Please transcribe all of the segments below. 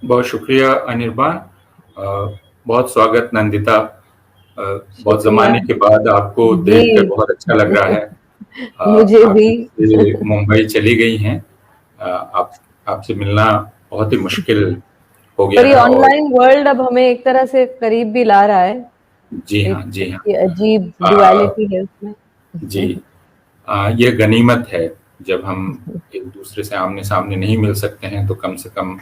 बहुत शुक्रिया अनिर्बान। बहुत स्वागत नंदिता। बहुत शुक्रिया जमाने के बाद आपको देखकर जी। बहुत अच्छा लग रहा है। मुझे आप भी। से मुंबई चली गई हैं। आप आपसे मिलना बहुत ही मुश्किल हो पर गया ये है। और ऑनलाइन वर्ल्ड अब हमें एक तरह से करीब भी ला रहा है। जी हाँ, एक जी हाँ। ये अजीब अ, डुअलिटी है उसमें। जी, ये गनीमत है। जब हम एक दूसरे से आमने सामने नहीं मिल सकते हैं तो कम से कम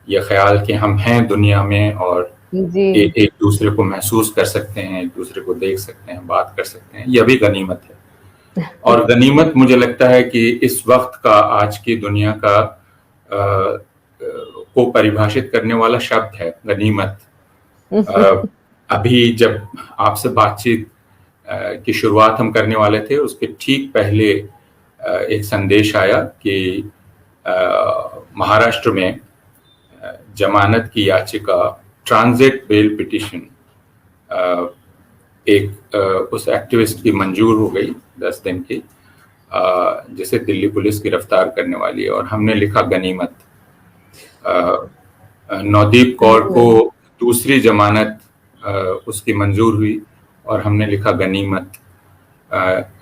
ये ख्याल कि हम हैं दुनिया में, और जी। एक दूसरे को महसूस कर सकते हैं, एक दूसरे को देख सकते हैं, बात कर सकते हैं, यह भी गनीमत है। और गनीमत मुझे लगता है कि इस वक्त का, आज की दुनिया का को परिभाषित करने वाला शब्द है गनीमत। अ, अभी जब आपसे बातचीत की शुरुआत हम करने वाले थे, उसके ठीक पहले एक संदेश आया कि महाराष्ट्र में जमानत की याचिका, ट्रांजिट बेल पिटिशन, उस एक्टिविस्ट की मंजूर हो गई 10 दिन की, जिसे दिल्ली पुलिस गिरफ्तार करने वाली है। और हमने लिखा गनीमत। नवदीप कौर को दूसरी जमानत उसकी मंजूर हुई, और हमने लिखा गनीमत।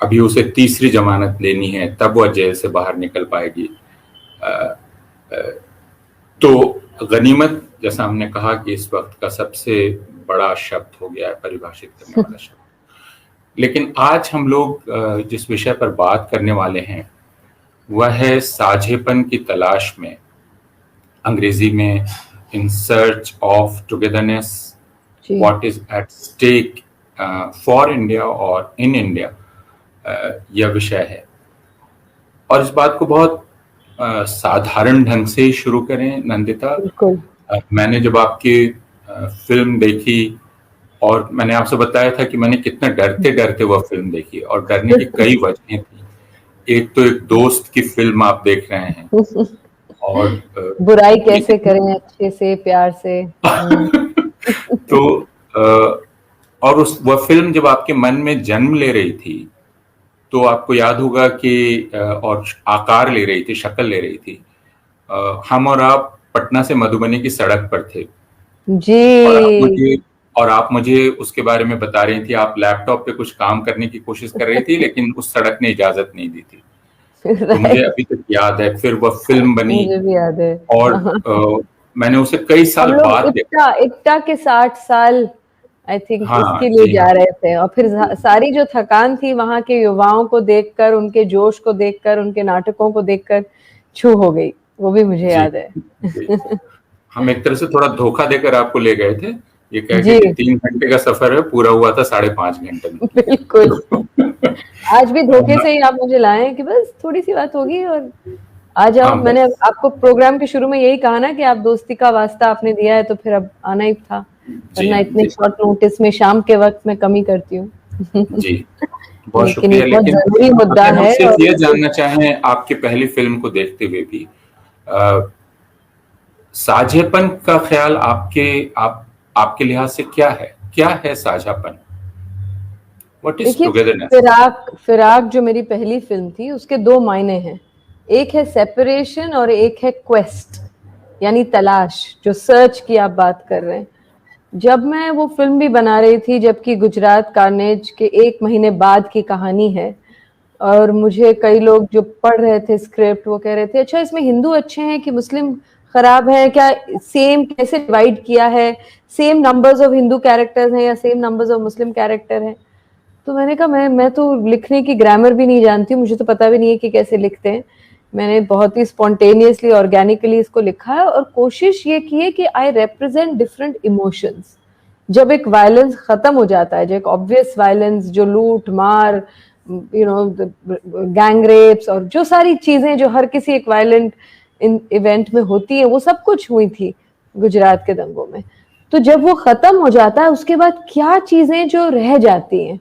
अभी उसे तीसरी जमानत लेनी है, तब वह जेल से बाहर निकल पाएगी। अ, अ, तो गनीमत, जैसा हमने कहा, कि इस वक्त का सबसे बड़ा शब्द हो गया है, परिभाषित करने वाला शब्द। लेकिन आज हम लोग जिस विषय पर बात करने वाले हैं वह है साझेपन की तलाश में, अंग्रेजी में इन सर्च ऑफ टुगेदरनेस, जी। What is at stake for India और इन इंडिया, यह विषय है। और इस बात को बहुत साधारण ढंग से शुरू करें नंदिता। बिल्कुल। मैंने जब आपकी फिल्म देखी, और मैंने आपसे बताया था कि मैंने कितना डरते डरते वह फिल्म देखी, और डरने की कई वजहें थी। एक तो एक दोस्त की फिल्म आप देख रहे हैं, और बुराई कैसे लेकिन करें अच्छे से प्यार से। तो और उस वह फिल्म जब आपके मन में जन्म ले रही थी, तो आपको याद होगा कि और आकार ले रही थी, शक्ल ले रही थी। हम और आप पटना से मधुबनी की सड़क पर थे, जी। और आप मुझे उसके बारे में बता रही थी। आप लैपटॉप पे कुछ काम करने की कोशिश कर रही थी, लेकिन उस सड़क ने इजाजत नहीं दी थी। तो मुझे राइट। अभी तक याद है, फिर वह फिल्म बनी, मुझे भी याद है। और मैंने उसे कई हम साल लोग बाद देखा। इक्टा इक्टा के 60 साल आई थिंक हाँ इसके लिए जी, जा हाँ रहे थे, और फिर सारी जो थकान थी वहां के युवाओं को देखकर, उनके जोश को देखकर, उनके नाटकों को देखकर छू हो गई। वो भी मुझे जी, याद है। जी। हम एक तरह से थोड़ा धोखा देकर आपको ले गए थे, ये कह के जी। कि 3 घंटे का सफर है, पूरा हुआ था 5.5 घंटे बिल्कुल। में। आज भी धोखे से ही आप मुझे लाए कि बस थोड़ी सी बात होगी और आ जाओ। हाँ, मैंने बस। आपको प्रोग्राम के शुरू में यही कहा ना कि आप दोस्ती का वास्ता आपने दिया है, तो फिर अब आना ही था, जी वरना हाँ, इतने जी, शॉर्ट नोटिस में शाम के वक्त में कमी करती हूँ। जी। बहुत लेकिन ये शुक्रिया। बहुत लेकिन जरूरी मुद्दा अगर हम है। सिर्फ और ये जानना चाहें, आपकी पहली फिल्म को देखते हुए भी, अ, साझेपन का ख्याल आपके लिहाज से क्या है? क्या है साझापन? व्हाट इज देखिए, टुगेदरनेस? फिराक फिराक जो मेरी पहली फिल्म थी, उसके दो मायने हैं। एक है सेपरेशन और एक है क्वेस्ट, यानी तलाश, जो सर्च की आप बात कर रहे हैं। जब मैं वो फिल्म भी बना रही थी, जबकि गुजरात कार्नेज के 1 महीने बाद की कहानी है, और मुझे कई लोग जो पढ़ रहे थे स्क्रिप्ट, वो कह रहे थे अच्छा इसमें हिंदू अच्छे हैं कि मुस्लिम खराब है क्या, सेम कैसे डिवाइड किया है, same numbers of Hindu characters हैं या same numbers of Muslim character हैं। तो मैंने कहा मैं तो लिखने की ग्रामर भी नहीं जानती हूँ, मुझे तो पता भी नहीं है कि कैसे लिखते हैं। मैंने बहुत ही स्पॉन्टेनियसली, ऑर्गेनिकली इसको लिखा है, और कोशिश ये की है कि आई रिप्रेजेंट डिफरेंट इमोशंस। जब एक वायलेंस खत्म हो जाता है, जो एक ऑब्वियस वायलेंस, जो लूट मार, गैंग रेप्स और जो सारी चीजें जो हर किसी एक वायलेंट इवेंट में होती है, वो सब कुछ हुई थी गुजरात के दंगों में। तो जब वो खत्म हो जाता है, उसके बाद क्या चीजें जो रह जाती हैं,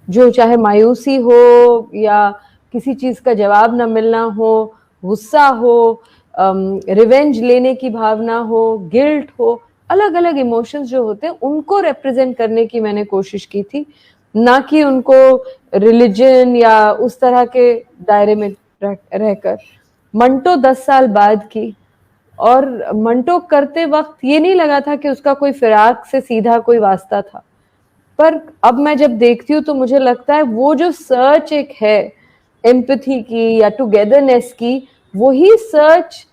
जो चाहे मायूसी हो या किसी चीज का जवाब न मिलना हो, गुस्सा हो, रिवेंज लेने की भावना हो, गिल्ट हो, अलग अलग इमोशंस जो होते हैं, उनको रिप्रेजेंट करने की मैंने कोशिश की थी, ना कि उनको रिलीजन या उस तरह के दायरे में रहकर। मंटो 10 साल बाद की, और मंटो करते वक्त ये नहीं लगा था कि उसका कोई फिराक से सीधा कोई वास्ता था, पर अब मैं जब देखती हूँ तो मुझे लगता है वो जो सर्च एक है एम्पैथी की या टुगेदरनेस की, वही सर्च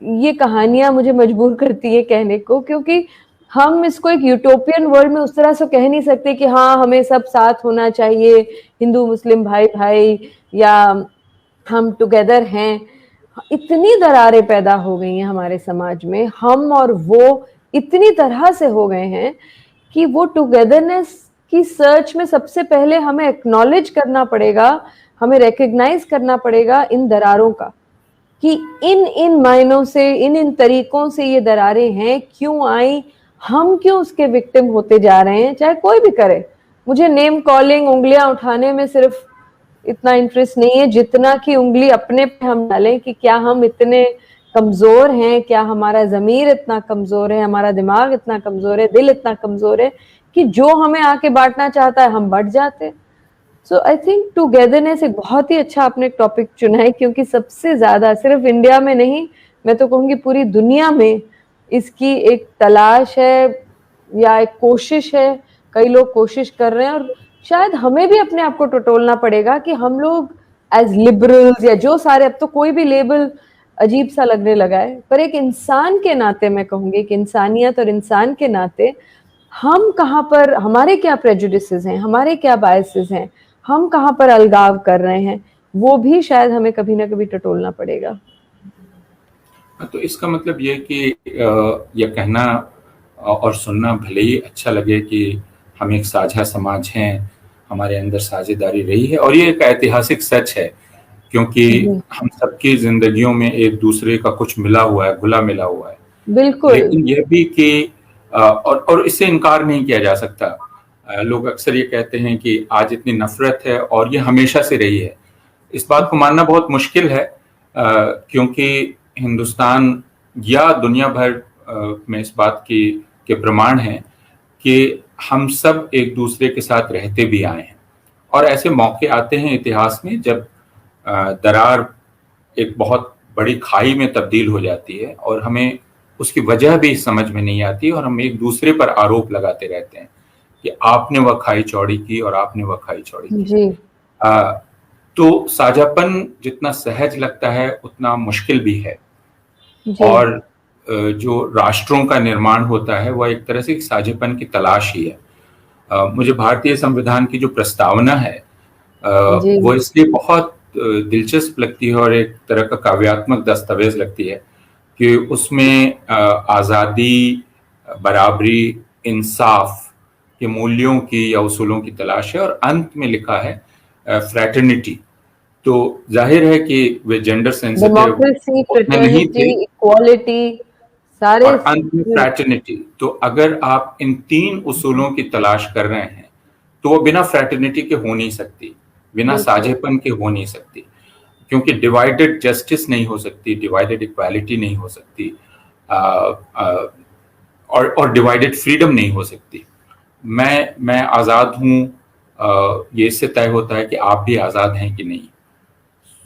ये कहानियां मुझे मजबूर करती है कहने को, क्योंकि हम इसको एक यूटोपियन वर्ल्ड में उस तरह से कह नहीं सकते कि हाँ हमें सब साथ होना चाहिए, हिंदू मुस्लिम भाई भाई, या हम टुगेदर हैं। इतनी दरारें पैदा हो गई हैं हमारे समाज में, हम और वो इतनी तरह से हो गए हैं कि वो टुगेदरनेस की सर्च में सबसे पहले हमें एक्नॉलेज करना पड़ेगा, हमें रिकग्नाइज करना पड़ेगा इन दरारों का, कि इन इन मायनों से, इन इन तरीकों से ये दरारें हैं, क्यों आई, हम क्यों उसके विक्टिम होते जा रहे हैं, चाहे कोई भी करे। मुझे नेम कॉलिंग, उंगलियां उठाने में सिर्फ इतना इंटरेस्ट नहीं है जितना कि उंगली अपने पे हम डालें कि क्या हम इतने कमजोर हैं, क्या हमारा जमीर इतना कमजोर है, हमारा दिमाग इतना कमजोर है, दिल इतना कमजोर है कि जो हमें आके बांटना चाहता है हम बढ़ जाते। सो आई थिंक टुगेदरनेस एक बहुत ही अच्छा आपने टॉपिक चुना है, क्योंकि सबसे ज्यादा सिर्फ इंडिया में नहीं, मैं तो कहूंगी पूरी दुनिया में इसकी एक तलाश है या एक कोशिश है। कई लोग कोशिश कर रहे हैं और शायद हमें भी अपने आप को टटोलना पड़ेगा कि हम लोग एज लिबरल्स या जो सारे, अब तो कोई भी लेबल अजीब सा लगने लगा है, पर एक इंसान के नाते मैं कहूंगी कि इंसानियत और इंसान के नाते हम कहाँ पर, हमारे क्या प्रेजुडिसेस हैं, हमारे क्या बायसेस हैं, हम कहाँ पर अलगाव कर रहे हैं, वो भी शायद हमें कभी ना कभी टटोलना पड़ेगा। तो इसका मतलब ये कि यह कहना और सुनना भले ही अच्छा लगे कि हम एक साझा समाज हैं, हमारे अंदर साझेदारी रही है, और ये एक ऐतिहासिक सच है, क्योंकि हम सबकी जिंदगियों में एक दूसरे का कुछ मिला हुआ है, घुला मिला हुआ है। बिल्कुल। लेकिन यह भी कि और इससे इनकार नहीं किया जा सकता। लोग अक्सर ये कहते हैं कि आज इतनी नफरत है और ये हमेशा से रही है। इस बात को मानना बहुत मुश्किल है, क्योंकि हिंदुस्तान या दुनिया भर में इस बात के प्रमाण हैं कि हम सब एक दूसरे के साथ रहते भी आए हैं, और ऐसे मौके आते हैं इतिहास में जब दरार एक बहुत बड़ी खाई में तब्दील हो जाती है और हमें उसकी वजह भी समझ में नहीं आती, और हम एक दूसरे पर आरोप लगाते रहते हैं कि आपने वह खाई चौड़ी की और आपने वह खाई चौड़ी की। जी। तो साझापन जितना सहज लगता है उतना मुश्किल भी है। जी। और जो राष्ट्रों का निर्माण होता है वह एक तरह से साझेपन की तलाश ही है। मुझे भारतीय संविधान की जो प्रस्तावना है वो इसलिए बहुत दिलचस्प लगती है और एक तरह का काव्यात्मक दस्तावेज लगती है कि उसमें आज़ादी, बराबरी, इंसाफ के मूल्यों की या उसूलों की तलाश है, और अंत में लिखा है फ्रैटर्निटी। तो जाहिर है कि वे gender sensitive, democracy, fraternity, equality, सारे, और अंत में फ्रैटर्निटी। तो अगर आप इन तीन उसूलों की तलाश कर रहे हैं तो वो बिना फ्रैटर्निटी के हो नहीं सकती, बिना साझेपन के हो नहीं सकती, क्योंकि डिवाइडेड जस्टिस नहीं हो सकती, डिवाइडेड इक्वालिटी नहीं हो सकती, और डिवाइडेड फ्रीडम नहीं हो सकती। मैं आज़ाद हूँ, ये इससे तय होता है कि आप भी आज़ाद हैं कि नहीं।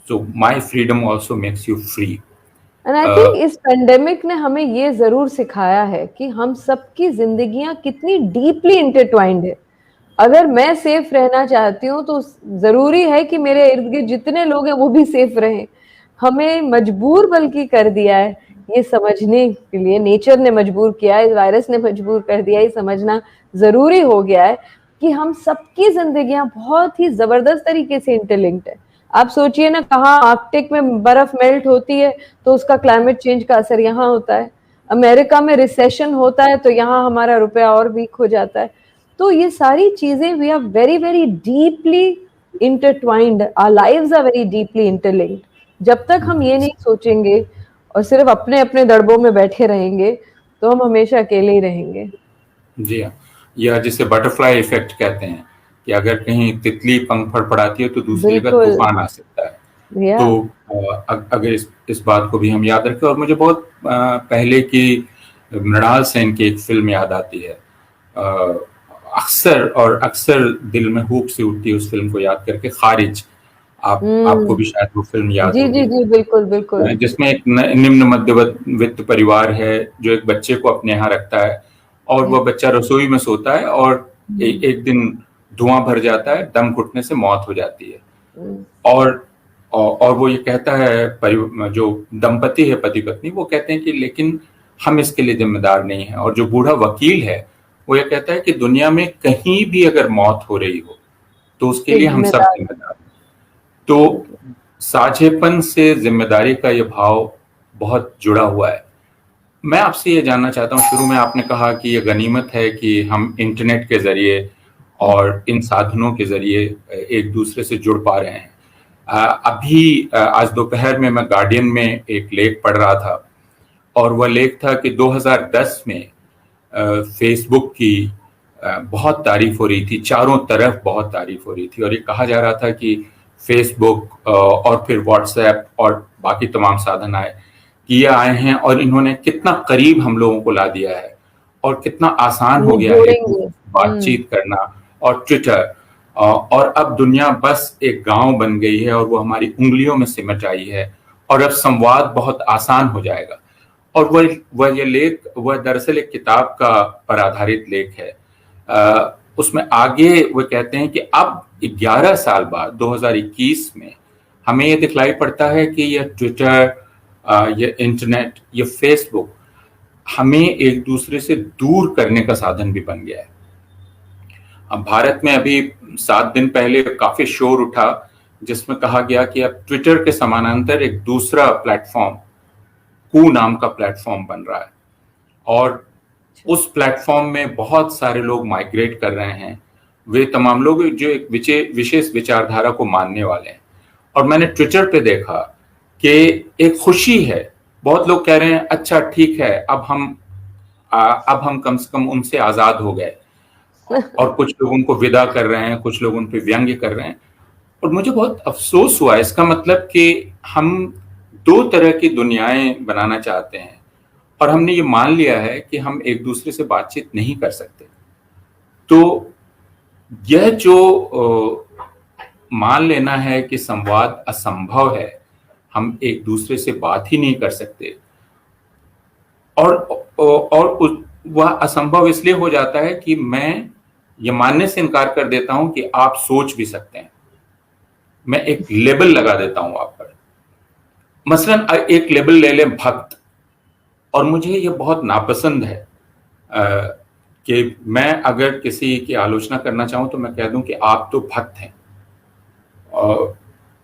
So my freedom also makes you free. And I think इस पेंडेमिक ने हमें ये जरूर सिखाया है कि हम सबकी जिंदगियां कितनी डीपली इंटरट्वाइंड है। अगर मैं सेफ रहना चाहती हूँ तो जरूरी है कि मेरे इर्द गिर्द जितने लोग हैं वो भी सेफ रहें। हमें मजबूर बल्कि कर दिया है ये समझने के लिए, नेचर ने मजबूर किया है, वायरस ने मजबूर कर दिया है, समझना जरूरी हो गया है कि हम सबकी जिंदगियां बहुत ही जबरदस्त तरीके से इंटरलिंक्ड है। आप सोचिए ना, कहाँ आर्कटिक में बर्फ मेल्ट होती है तो उसका क्लाइमेट चेंज का असर यहाँ होता है, अमेरिका में रिसेशन होता है तो यहाँ हमारा रुपया और वीक हो जाता है। तो ये सारी चीजें, we are very very deeply intertwined, our lives are very deeply interlinked. जब तक हम ये नहीं सोचेंगे और सिर्फ अपने अपने दड़बों में बैठे रहेंगे तो हम हमेशा अकेले ही रहेंगे। जी हाँ, यह जिसे बटरफ्लाई इफेक्ट कहते हैं कि अगर कहीं तितली पंख फड़फड़ाती है तो दूसरी जगह तूफान आ सकता है। तो अगर इस बात को भी हम याद रखें, और मुझे बहुत पहले की मृणाल सेन की एक फिल्म याद आती है, अक्सर दिल में हुक सी उठती है उस फिल्म को याद करके, खारिज। आपको भी शायद वो फिल्म याद जी जी होगी, जी, बिल्कुल बिल्कुल। जिसमें एक निम्न मध्यवित्त परिवार है जो एक बच्चे को अपने यहाँ रखता है, और वह बच्चा रसोई में सोता है, और एक दिन धुआं भर जाता है, दम घुटने से मौत हो जाती है। और वो ये कहता है, जो दंपति है पति पत्नी, वो कहते हैं कि लेकिन हम इसके लिए जिम्मेदार नहीं है। और जो बूढ़ा वकील है वो ये कहता है कि दुनिया में कहीं भी अगर मौत हो रही हो तो उसके लिए हम सब जिम्मेदार हैं। तो साझेपन से जिम्मेदारी का ये भाव बहुत जुड़ा हुआ है। मैं आपसे ये जानना चाहता हूँ, शुरू में आपने कहा कि ये गनीमत है कि हम इंटरनेट के जरिए और इन साधनों के जरिए एक दूसरे से जुड़ पा रहे हैं। अभी आज दोपहर में मैं गार्डियन में एक लेख पढ़ रहा था, और वह लेख था कि 2010 में फेसबुक की बहुत तारीफ हो रही थी, चारों तरफ बहुत तारीफ हो रही थी, और ये कहा जा रहा था कि फेसबुक और फिर व्हाट्सएप और बाकी तमाम साधन ये आए हैं और इन्होंने कितना करीब हम लोगों को ला दिया है, और कितना आसान हो गया है बातचीत करना। और ट्विटर, और अब दुनिया बस एक गांव बन गई है और वो हमारी उंगलियों में सिमट आई है, और अब संवाद बहुत आसान हो जाएगा। और वह ये लेख, वह दरअसल एक किताब का पर आधारित लेख है। उसमें आगे वो कहते हैं कि अब 11 साल बाद 2021 में हमें ये दिखलाई पड़ता है कि यह ट्विटर, ये इंटरनेट, ये फेसबुक हमें एक दूसरे से दूर करने का साधन भी बन गया है। अब भारत में अभी 7 दिन पहले काफी शोर उठा जिसमें कहा गया कि अब ट्विटर के समानांतर एक दूसरा प्लेटफॉर्म, कू नाम का प्लेटफॉर्म बन रहा है, और उस प्लेटफॉर्म में बहुत सारे लोग माइग्रेट कर रहे हैं, वे तमाम लोग जो एक विशेष विचारधारा को मानने वाले हैं। और मैंने ट्विटर पे देखा कि एक खुशी है, बहुत लोग कह रहे हैं अच्छा ठीक है, अब हम कम से कम उनसे आजाद हो गए, और कुछ लोग उनको विदा कर रहे हैं, कुछ लोग उन पे व्यंग्य कर रहे हैं। और मुझे बहुत अफसोस हुआ, इसका मतलब कि हम 2 तरह की दुनियाएं बनाना चाहते हैं, और हमने ये मान लिया है कि हम एक दूसरे से बातचीत नहीं कर सकते। तो यह जो मान लेना है कि संवाद असंभव है, हम एक दूसरे से बात ही नहीं कर सकते, और वह असंभव इसलिए हो जाता है कि मैं ये मानने से इनकार कर देता हूं कि आप सोच भी सकते हैं। मैं एक लेबल लगा देता हूं आप पर। मसलन एक लेबल ले लें, भक्त, और मुझे ये बहुत नापसंद है कि मैं अगर किसी की आलोचना करना चाहूं तो मैं कह दूं कि आप तो भक्त हैं, और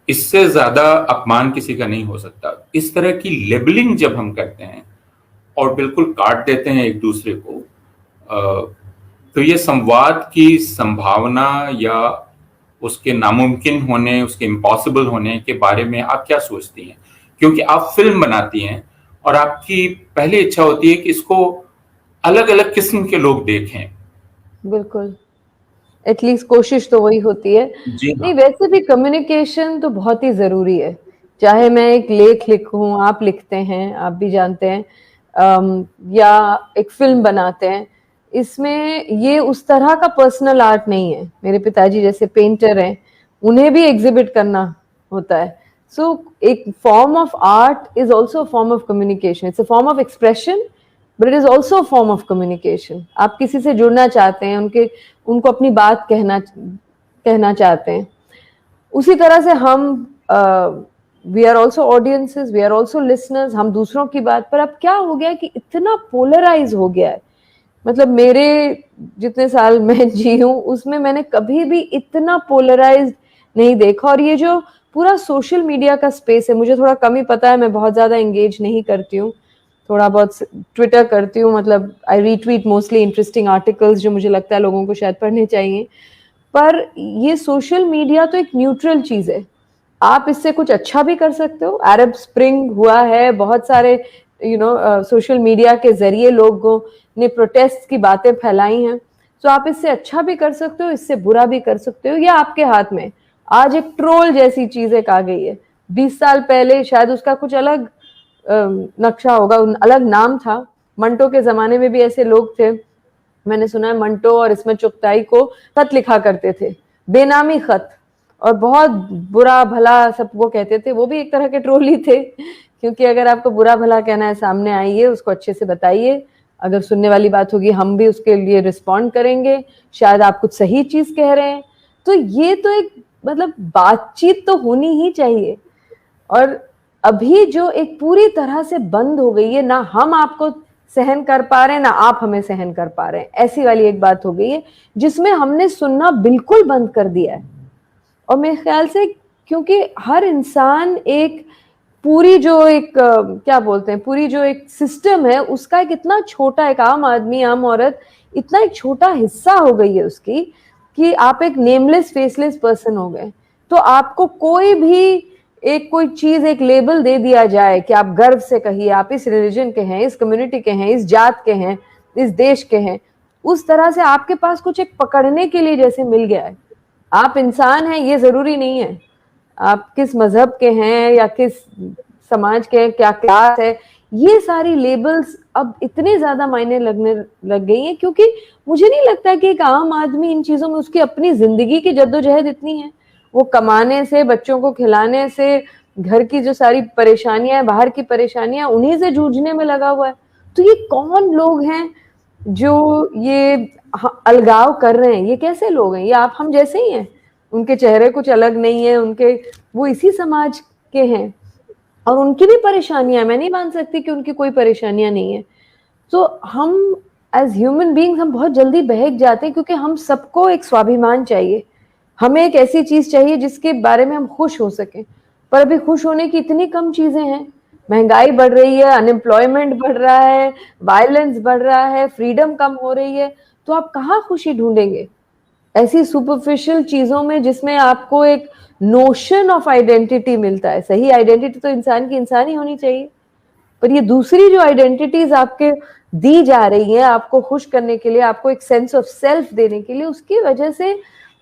इससे ज्यादा अपमान किसी का नहीं हो सकता। इस तरह की लेबलिंग जब हम करते हैं और बिल्कुल काट देते हैं एक दूसरे को, तो ये संवाद की संभावना या उसके नामुमकिन होने, उसके इम्पॉसिबल होने के बारे में आप क्या सोचती हैं? क्योंकि आप फिल्म बनाती हैं और आपकी पहली इच्छा होती है कि इसको अलग अलग किस्म के लोग देखें। बिल्कुल, एटलीस्ट कोशिश तो वही होती है। नहीं, वैसे भी कम्युनिकेशन तो बहुत ही जरूरी है। चाहे मैं एक लेख लिखूं, आप लिखते हैं, आप भी जानते हैं, या एक फिल्म बनाते हैं, इसमें ये उस तरह का पर्सनल आर्ट नहीं है। मेरे पिताजी जैसे पेंटर हैं, उन्हें भी एग्जिबिट करना होता है। सो एक form of art is also form of communication, it's a form of expression, but it is also a form of communication. आप किसी से जुड़ना चाहते हैं, उनको अपनी बात कहना चाहते हैं। उसी तरह से हम we are also audiences, we are also listeners, हम दूसरों की बात पर। अब क्या हो गया है कि इतना पोलराइज हो गया है, मतलब मेरे जितने साल मैं जी हूं उसमें मैंने कभी भी इतना पोलराइज्ड नहीं देखा। और ये जो पूरा सोशल मीडिया का स्पेस है, मुझे थोड़ा कम ही पता है, मैं बहुत ज्यादा एंगेज नहीं करती हूँ, थोड़ा बहुत ट्विटर करती हूँ, मतलब आई रीट्वीट मोस्टली इंटरेस्टिंग आर्टिकल्स जो मुझे लगता है लोगों को शायद पढ़ने चाहिए। पर ये सोशल मीडिया तो एक न्यूट्रल चीज है, आप इससे कुछ अच्छा भी कर सकते हो। अरब स्प्रिंग हुआ है, बहुत सारे सोशल मीडिया के जरिए लोगों ने प्रोटेस्ट की बातें फैलाई हैं। तो आप इससे अच्छा भी कर सकते हो, इससे बुरा भी कर सकते हो, या आपके हाथ में। आज एक ट्रोल जैसी चीज एक आ गई है, 20 साल पहले शायद उसका कुछ अलग नक्शा होगा, अलग नाम था। मंटो के जमाने में भी ऐसे लोग थे, मैंने सुना है मंटो और इसमें चुगताई को खत लिखा करते थे, बेनामी खत, और बहुत बुरा भला सब वो कहते थे, वो भी एक तरह के ट्रोल ही थे, क्योंकि अगर आपको बुरा भला कहना है सामने आइए, उसको अच्छे से बताइए, अगर सुनने वाली बात होगी हम भी उसके लिए रिस्पॉन्ड करेंगे, शायद आप कुछ सही चीज कह रहे हैं। तो ये तो एक मतलब बातचीत तो होनी ही चाहिए। और अभी जो एक पूरी तरह से बंद हो गई है, ना हम आपको सहन कर पा रहे हैं ना आप हमें सहन कर पा रहे हैं, ऐसी वाली एक बात हो गई है जिसमें हमने सुनना बिल्कुल बंद कर दिया है। और मेरे ख्याल से क्योंकि हर इंसान एक पूरी जो एक क्या बोलते हैं, पूरी जो एक सिस्टम है उसका एक इतना छोटा, एक आम आदमी, आम औरत, इतना एक छोटा हिस्सा हो गई है उसकी, कि आप एक नेमलेस फेसलेस पर्सन हो गए। तो आपको कोई भी एक कोई चीज, एक लेबल दे दिया जाए कि आप गर्व से कहिए आप इस रिलीजन के हैं, इस कम्युनिटी के हैं, इस जात के हैं, इस देश के हैं, उस तरह से आपके पास कुछ एक पकड़ने के लिए जैसे मिल गया है। आप इंसान हैं ये जरूरी नहीं है, आप किस मजहब के हैं या किस समाज के हैं, क्या क्लास है, ये सारी लेबल्स अब इतने ज्यादा मायने लगने लग गई हैं, क्योंकि मुझे नहीं लगता कि एक आम आदमी इन चीजों में, उसकी अपनी जिंदगी की जद्दोजहद इतनी है, वो कमाने से, बच्चों को खिलाने से, घर की जो सारी परेशानियां, बाहर की परेशानियां, उन्हीं से जूझने में लगा हुआ है। तो ये कौन लोग हैं जो ये अलगाव कर रहे हैं? ये कैसे लोग हैं? ये आप हम जैसे ही हैं, उनके चेहरे कुछ अलग नहीं है, उनके वो इसी समाज के हैं और उनकी भी परेशानियां, मैं नहीं मान सकती कि उनकी कोई परेशानियां नहीं है। तो हम एज ह्यूमन बीइंग्स हम बहुत जल्दी बहक जाते हैं, क्योंकि हम सबको एक स्वाभिमान चाहिए, हमें एक ऐसी चीज चाहिए जिसके बारे में हम खुश हो सकें। पर अभी खुश होने की इतनी कम चीजें हैं, महंगाई बढ़ रही है, अनएम्प्लॉयमेंट बढ़ रहा है, वायलेंस बढ़ रहा है, फ्रीडम कम हो रही है, तो आप कहाँ खुशी ढूंढेंगे ऐसी सुपरफिशियल चीजों में जिसमें आपको एक नोशन ऑफ आइडेंटिटी मिलता है। सही आइडेंटिटी तो इंसान की इंसान ही होनी चाहिए, पर ये दूसरी जो आइडेंटिटीज आपके दी जा रही है आपको खुश करने के लिए, आपको एक सेंस ऑफ सेल्फ देने के लिए, उसकी वजह से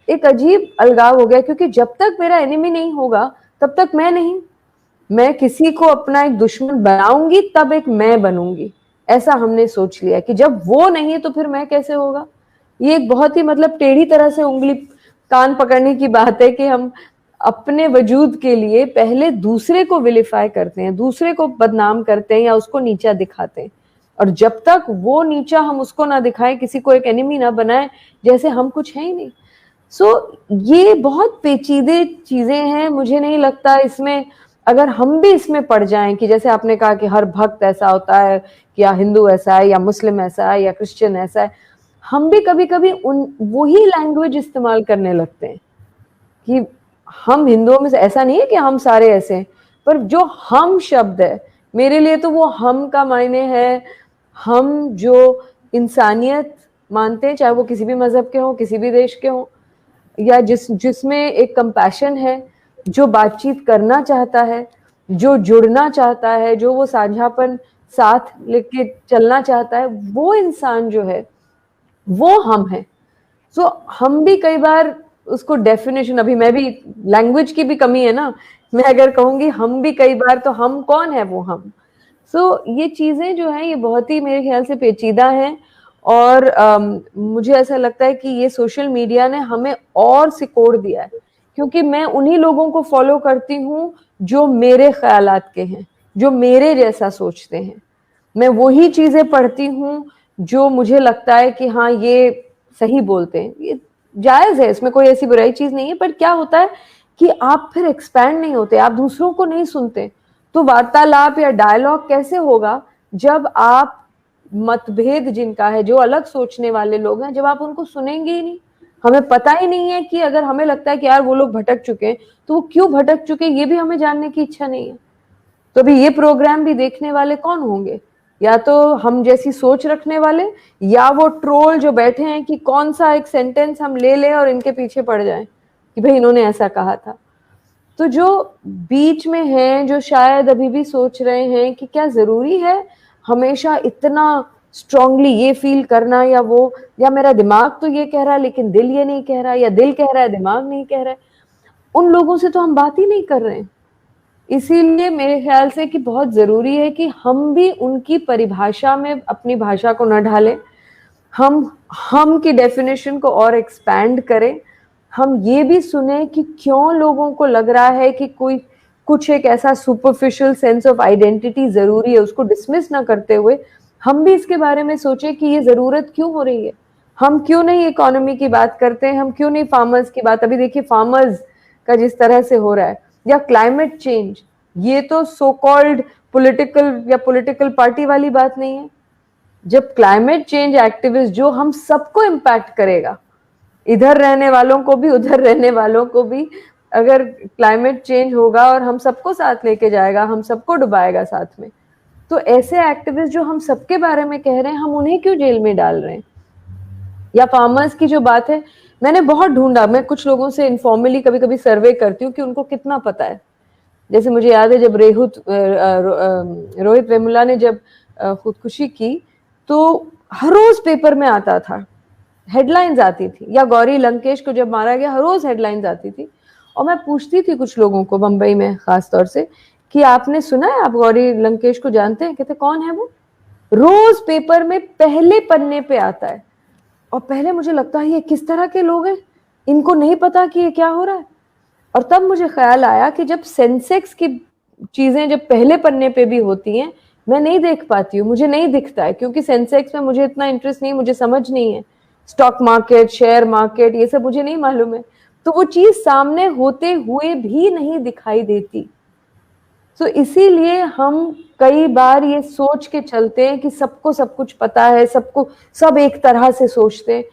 एक अजीब अलगाव हो गया। क्योंकि जब तक मेरा एनिमी नहीं होगा तब तक मैं नहीं, मैं किसी को अपना एक दुश्मन बनाऊंगी तब एक मैं बनूंगी, ऐसा हमने सोच लिया कि जब वो नहीं तो फिर मैं कैसे होगा। ये एक बहुत ही मतलब टेढ़ी तरह से उंगली कान पकड़ने की बात है कि हम अपने वजूद के लिए पहले दूसरे को विलिफाई करते हैं, दूसरे को बदनाम करते हैं या उसको नीचा दिखाते हैं, और जब तक वो नीचा हम उसको ना दिखाएं, किसी को एक एनिमी ना बनाएं, जैसे हम कुछ है ही नहीं। ये बहुत पेचीदे चीजें हैं। मुझे नहीं लगता इसमें अगर हम भी इसमें पड़ जाएं कि जैसे आपने कहा कि हर भक्त ऐसा होता है, या हिंदू ऐसा है, या मुस्लिम ऐसा है, या क्रिश्चियन ऐसा है, हम भी कभी कभी वही लैंग्वेज इस्तेमाल करने लगते हैं कि हम हिंदुओं में से, ऐसा नहीं है कि हम सारे ऐसे हैं, पर जो हम शब्द है मेरे लिए तो वो हम का मायने है हम जो इंसानियत मानते हैं, चाहे वो किसी भी मजहब के हों, किसी भी देश के हों, या जिसमें एक कंपैशन है, जो बातचीत करना चाहता है, जो जुड़ना चाहता है, जो वो साझापन साथ लेके चलना चाहता है, वो इंसान जो है वो हम है। हम भी कई बार उसको डेफिनेशन, अभी मैं भी, लैंग्वेज की भी कमी है ना, मैं अगर कहूंगी हम भी कई बार, तो हम कौन है वो हम। ये चीजें जो है ये बहुत ही मेरे ख्याल से पेचीदा हैं, और मुझे ऐसा लगता है कि ये सोशल मीडिया ने हमें और सिकोड़ दिया है, क्योंकि मैं उन्हीं लोगों को फॉलो करती हूँ जो मेरे ख्यालात के हैं, जो मेरे जैसा सोचते हैं। मैं वही चीजें पढ़ती हूँ जो मुझे लगता है कि हाँ ये सही बोलते हैं, ये जायज है, इसमें कोई ऐसी बुराई चीज नहीं है। पर क्या होता है कि आप फिर एक्सपैंड नहीं होते, आप दूसरों को नहीं सुनते। तो वार्तालाप या डायलॉग कैसे होगा जब आप मतभेद जिनका है, जो अलग सोचने वाले लोग हैं, जब आप उनको सुनेंगे ही नहीं। हमें पता ही नहीं है कि अगर हमें लगता है कि यार वो लोग भटक चुके हैं, तो वो क्यों भटक चुके, ये भी हमें जानने की इच्छा नहीं है। तो अभी ये प्रोग्राम भी देखने वाले कौन होंगे? या तो हम जैसी सोच रखने वाले, या वो ट्रोल जो बैठे हैं कि कौन सा एक सेंटेंस हम ले लें और इनके पीछे पड़ जाएं कि भाई इन्होंने ऐसा कहा था। तो जो बीच में हैं, जो शायद अभी भी सोच रहे हैं कि क्या जरूरी है हमेशा इतना स्ट्रांगली ये फील करना, या वो, या मेरा दिमाग तो ये कह रहा है लेकिन दिल ये नहीं कह रहा, या दिल कह रहा है दिमाग नहीं कह रहा है, उन लोगों से तो हम बात ही नहीं कर रहे हैं। इसीलिए मेरे ख्याल से कि बहुत जरूरी है कि हम भी उनकी परिभाषा में अपनी भाषा को न ढालें, हम की डेफिनेशन को और एक्सपैंड करें, हम ये भी सुने कि क्यों लोगों को लग रहा है कि कोई कुछ एक ऐसा सुपरफिशियल सेंस ऑफ आइडेंटिटी जरूरी है, उसको डिसमिस ना करते हुए हम भी इसके बारे में सोचे कि ये जरूरत क्यों हो रही है। हम क्यों नहीं इकोनॉमी की बात करते हैं, हम क्यों नहीं फार्मर्स की बात। अभी देखिए फार्मर्स का जिस तरह से हो रहा है, या क्लाइमेट चेंज, ये तो सो कॉल्ड पॉलिटिकल या पॉलिटिकल पार्टी वाली बात नहीं है। जब क्लाइमेट चेंज एक्टिविस्ट जो हम सबको इम्पैक्ट करेगा, इधर रहने वालों को भी उधर रहने वालों को भी, अगर क्लाइमेट चेंज होगा और हम सबको साथ लेके जाएगा, हम सबको डुबाएगा साथ में, तो ऐसे एक्टिविस्ट जो हम सबके बारे में कह रहे हैं, हम उन्हें क्यों जेल में डाल रहे हैं। या फार्मर्स की जो बात है, मैंने बहुत ढूंढा, मैं कुछ लोगों से इनफॉर्मली कभी कभी सर्वे करती हूँ कि उनको कितना पता है। जैसे मुझे याद है जब रोहित वेमुला ने जब खुदकुशी की तो हर रोज पेपर में आता था, हेडलाइंस आती थी, या गौरी लंकेश को जब मारा गया हर रोज हेडलाइंस आती थी। और मैं पूछती थी कुछ लोगों को बंबई में खास तौर से कि आपने सुना है, आप गौरी लंकेश को जानते हैं? कहते कौन है वो? रोज पेपर में पहले पन्ने पे आता है। और पहले मुझे लगता है ये किस तरह के लोग हैं, इनको नहीं पता कि ये क्या हो रहा है। और तब मुझे ख्याल आया कि जब सेंसेक्स की चीजें जब पहले पन्ने पे भी होती हैं, मैं नहीं देख पाती हूँ, मुझे नहीं दिखता है, क्योंकि सेंसेक्स में मुझे इतना इंटरेस्ट नहीं, मुझे समझ नहीं है, स्टॉक मार्केट, शेयर मार्केट, ये सब मुझे नहीं मालूम है, तो वो चीज सामने होते हुए भी नहीं दिखाई देती। तो इसीलिए हम कई बार ये सोच के चलते हैं कि सबको सब कुछ पता है, सबको सब एक तरह से सोचते हैं।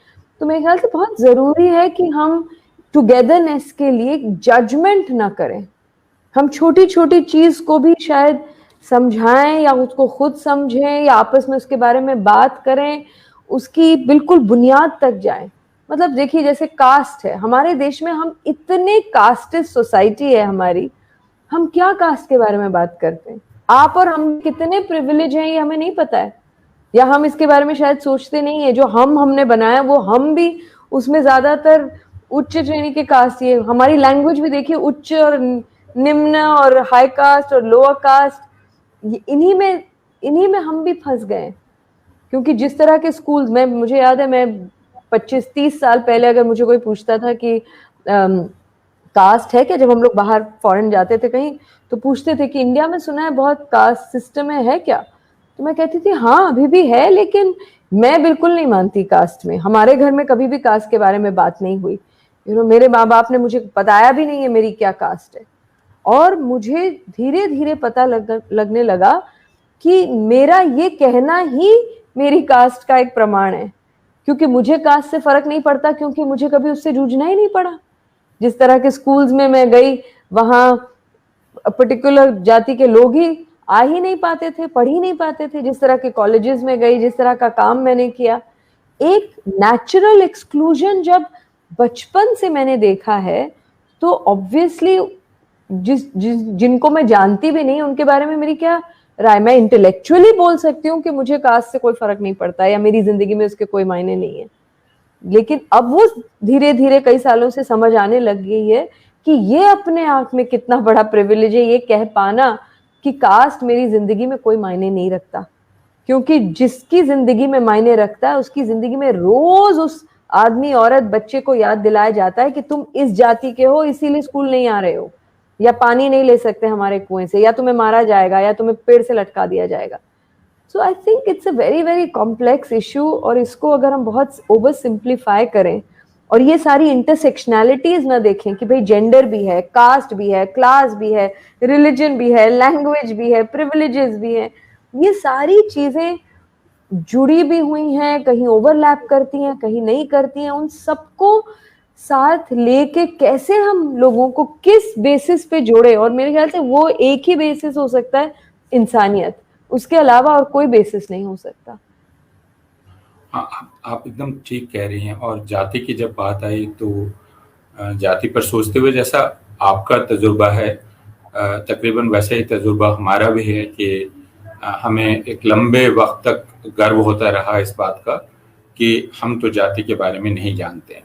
तो मेरे ख्याल से बहुत जरूरी है कि हम टुगेदरनेस के लिए जजमेंट ना करें, हम छोटी छोटी चीज को भी शायद समझाएं या उसको खुद समझें या आपस में उसके बारे में बात करें, उसकी बिल्कुल बुनियाद तक जाएं। मतलब देखिए जैसे कास्ट है हमारे देश में, हम इतने कास्टिस्ट सोसाइटी है हमारी, हम क्या कास्ट के बारे में बात करते हैं? आप और हम कितने प्रिविलेज हैं ये हमें नहीं पता है, या हम इसके बारे में शायद सोचते नहीं है। जो हमने बनाया वो हम भी उसमें ज्यादातर उच्च श्रेणी के कास्ट, ये हमारी लैंग्वेज भी देखिए उच्च और निम्न और हाई कास्ट और लोअर कास्ट, इन्हीं में हम भी फंस गए। क्योंकि जिस तरह के स्कूल में, मुझे याद है मैं 25-30 साल पहले अगर मुझे कोई पूछता था कि कास्ट है क्या, जब हम लोग बाहर फॉरेन जाते थे कहीं तो पूछते थे कि इंडिया में सुना है बहुत कास्ट सिस्टम है क्या, तो मैं कहती थी हाँ अभी भी है, लेकिन मैं बिल्कुल नहीं मानती कास्ट में। हमारे घर में कभी भी कास्ट के बारे में बात नहीं हुई, मेरे माँ बाप ने मुझे बताया भी नहीं है मेरी क्या कास्ट है। और मुझे धीरे धीरे पता लगने लगा कि मेरा ये कहना ही मेरी कास्ट का एक प्रमाण है, क्योंकि मुझे कास्ट से फर्क नहीं पड़ता, क्योंकि मुझे कभी उससे जूझना ही नहीं पड़ा। जिस तरह के स्कूल्स में मैं गई वहां पर्टिकुलर जाति के लोग ही आ ही नहीं पाते थे, पढ़ ही नहीं पाते थे। जिस तरह के कॉलेजेस में गई, जिस तरह का काम मैंने किया, एक नेचुरल एक्सक्लूजन जब बचपन से मैंने देखा है, तो ऑब्वियसली जिनको मैं जानती भी नहीं उनके बारे में मेरी क्या राय। मैं इंटेलेक्चुअली बोल सकती हूँ कि मुझे कास्ट से कोई फर्क नहीं पड़ता या मेरी जिंदगी में उसके कोई मायने नहीं है, लेकिन अब वो धीरे धीरे कई सालों से समझ आने लग गई है कि ये अपने आप में कितना बड़ा प्रिविलेज है, ये कह पाना कि कास्ट मेरी जिंदगी में कोई मायने नहीं रखता। क्योंकि जिसकी जिंदगी में मायने रखता है उसकी जिंदगी में रोज उस आदमी, औरत, बच्चे को याद दिलाया जाता है कि तुम इस जाति के हो, इसीलिए स्कूल नहीं आ रहे हो, या पानी नहीं ले सकते हमारे कुएं से, या तुम्हें मारा जाएगा, या तुम्हें पेड़ से लटका दिया जाएगा। So I think it's a very very complex issue, और इसको अगर हम बहुत ओवर सिंप्लीफाई करें और ये सारी इंटरसेक्शनैलिटीज ना देखें कि भाई जेंडर भी है, कास्ट भी है, क्लास भी है, रिलीजन भी है, लैंग्वेज भी है, प्रिविलेजेस भी है, ये सारी चीजें जुड़ी भी हुई हैं, कहीं ओवरलैप करती हैं, कहीं नहीं करती हैं, उन सबको साथ लेके कैसे हम लोगों को किस बेसिस पे जोड़े। और मेरे ख्याल से वो एक ही बेसिस हो सकता है, इंसानियत, उसके अलावा और कोई बेसिस नहीं हो सकता। आप एकदम ठीक कह रही हैं। और जाति की जब बात आई तो जाति पर सोचते हुए जैसा आपका तजुर्बा है, तकरीबन वैसा ही तजुर्बा हमारा भी है कि हमें एक लंबे वक्त तक गर्व होता रहा इस बात का कि हम तो जाति के बारे में नहीं जानते हैं,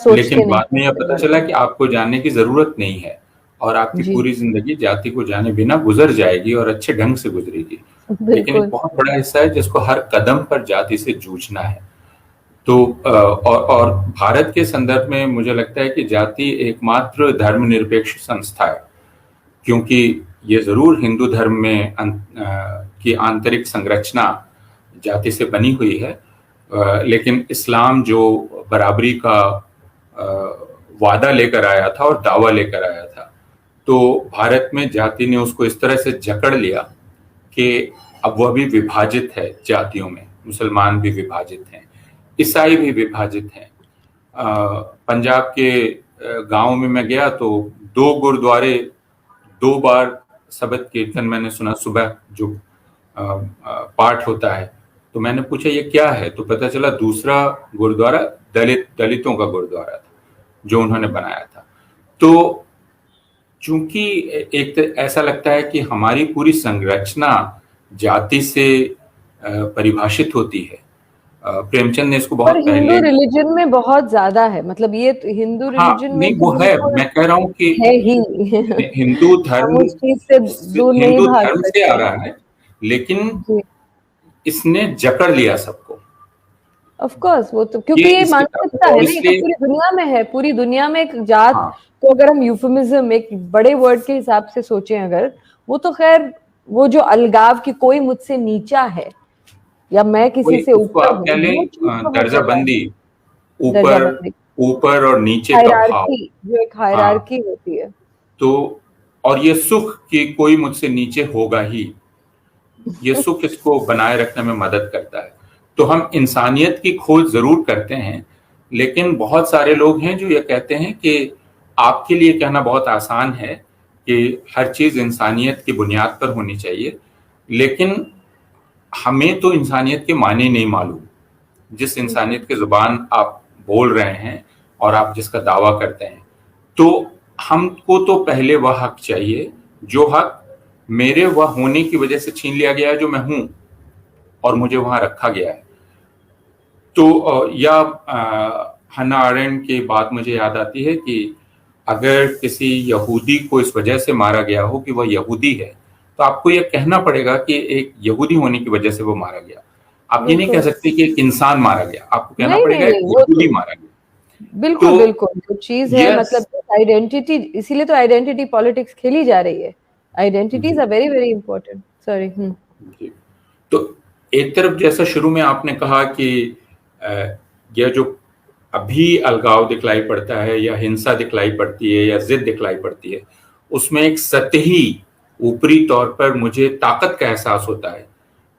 लेकिन बाद में यह पता चला कि आपको जानने की जरूरत नहीं है और आपकी पूरी जिंदगी जाति को जाने बिना गुजर जाएगी और अच्छे ढंग से गुजरेगी। लेकिन एक बहुत बड़ा हिस्सा है जिसको हर कदम पर जाति से जूझना है। तो और भारत के संदर्भ में मुझे लगता है कि जाति एकमात्र धर्मनिरपेक्ष संस्था है, क्योंकि ये जरूर हिंदू धर्म में की आंतरिक संरचना जाति से बनी हुई है, लेकिन इस्लाम जो बराबरी का वादा लेकर आया था और दावा लेकर आया था, तो भारत में जाति ने उसको इस तरह से जकड़ लिया कि अब वह भी विभाजित है जातियों में। मुसलमान भी विभाजित हैं, ईसाई भी विभाजित हैं। पंजाब के गांव में मैं गया तो 2 गुरुद्वारे 2 बार सबद कीर्तन मैंने सुना, सुबह जो पाठ होता है। तो मैंने पूछा ये क्या है, तो पता चला दूसरा गुरुद्वारा दलितों का गुरुद्वारा था जो उन्होंने बनाया था। तो चूंकि एक ऐसा लगता है कि हमारी पूरी संरचना जाति से परिभाषित होती है। प्रेमचंद ने इसको बहुत पहले, हिंदू रिलीजन में बहुत ज्यादा है, मतलब ये तो हिंदू रिलीजन में नहीं वो है, मैं कह रहा हूँ कि है ही हिंदू धर्म उस चीज से दूर नहीं हिंदू भाग धर्म से आ रहा है, लेकिन इसने जकड़ लिया सबको। ऑफ कोर्स, वो तो क्योंकि ये मानसिकता है ना, ये तो पूरी दुनिया में है। पूरी दुनिया में एक जात को अगर हम यूफेमिज्म एक बड़े वर्ड के हिसाब से सोचें अगर, वो तो खैर वो जो अलगाव की कोई मुझसे नीचा है या मैं किसी से ऊपर हूं, दर्जाबंदी, ऊपर और नीचे का भाव, जो एक हायरार्की होती है। तो और ये सुख कि कोई मुझसे नीचे होगा ही, ये सुख इसको बनाए रखने में मदद करता है। तो हम इंसानियत की खोज जरूर करते हैं, लेकिन बहुत सारे लोग हैं जो ये कहते हैं कि आपके लिए कहना बहुत आसान है कि हर चीज इंसानियत की बुनियाद पर होनी चाहिए, लेकिन हमें तो इंसानियत के माने नहीं मालूम। जिस इंसानियत की जुबान आप बोल रहे हैं और आप जिसका दावा करते हैं, तो हमको तो पहले वह हक चाहिए जो हक मेरे वह होने की वजह से छीन लिया गया है, जो मैं हूं और मुझे वहां रखा गया है। तो या हन्ना आरेंट की बात मुझे याद आती है कि अगर किसी यहूदी को इस वजह से मारा गया हो कि वह यहूदी है, तो आपको यह कहना पड़ेगा कि एक यहूदी होने की वजह से वो मारा गया। आप ये नहीं कह सकते कि एक इंसान मारा गया, आपको कहना पड़ेगा एक यहूदी मारा गया। बिल्कुल बिल्कुल, जो चीज है मतलब आइडेंटिटी, इसीलिए तो आइडेंटिटी पॉलिटिक्स खेली जा रही है। Identities are very very important. Sorry. तो एक तरफ जैसा शुरू में आपने कहा कि यह जो अभी अलगाव दिखलाई पड़ता है या हिंसा दिखलाई पड़ती है या जिद दिखलाई पड़ती है, उसमें एक सतही ऊपरी तौर पर मुझे ताकत का एहसास होता है,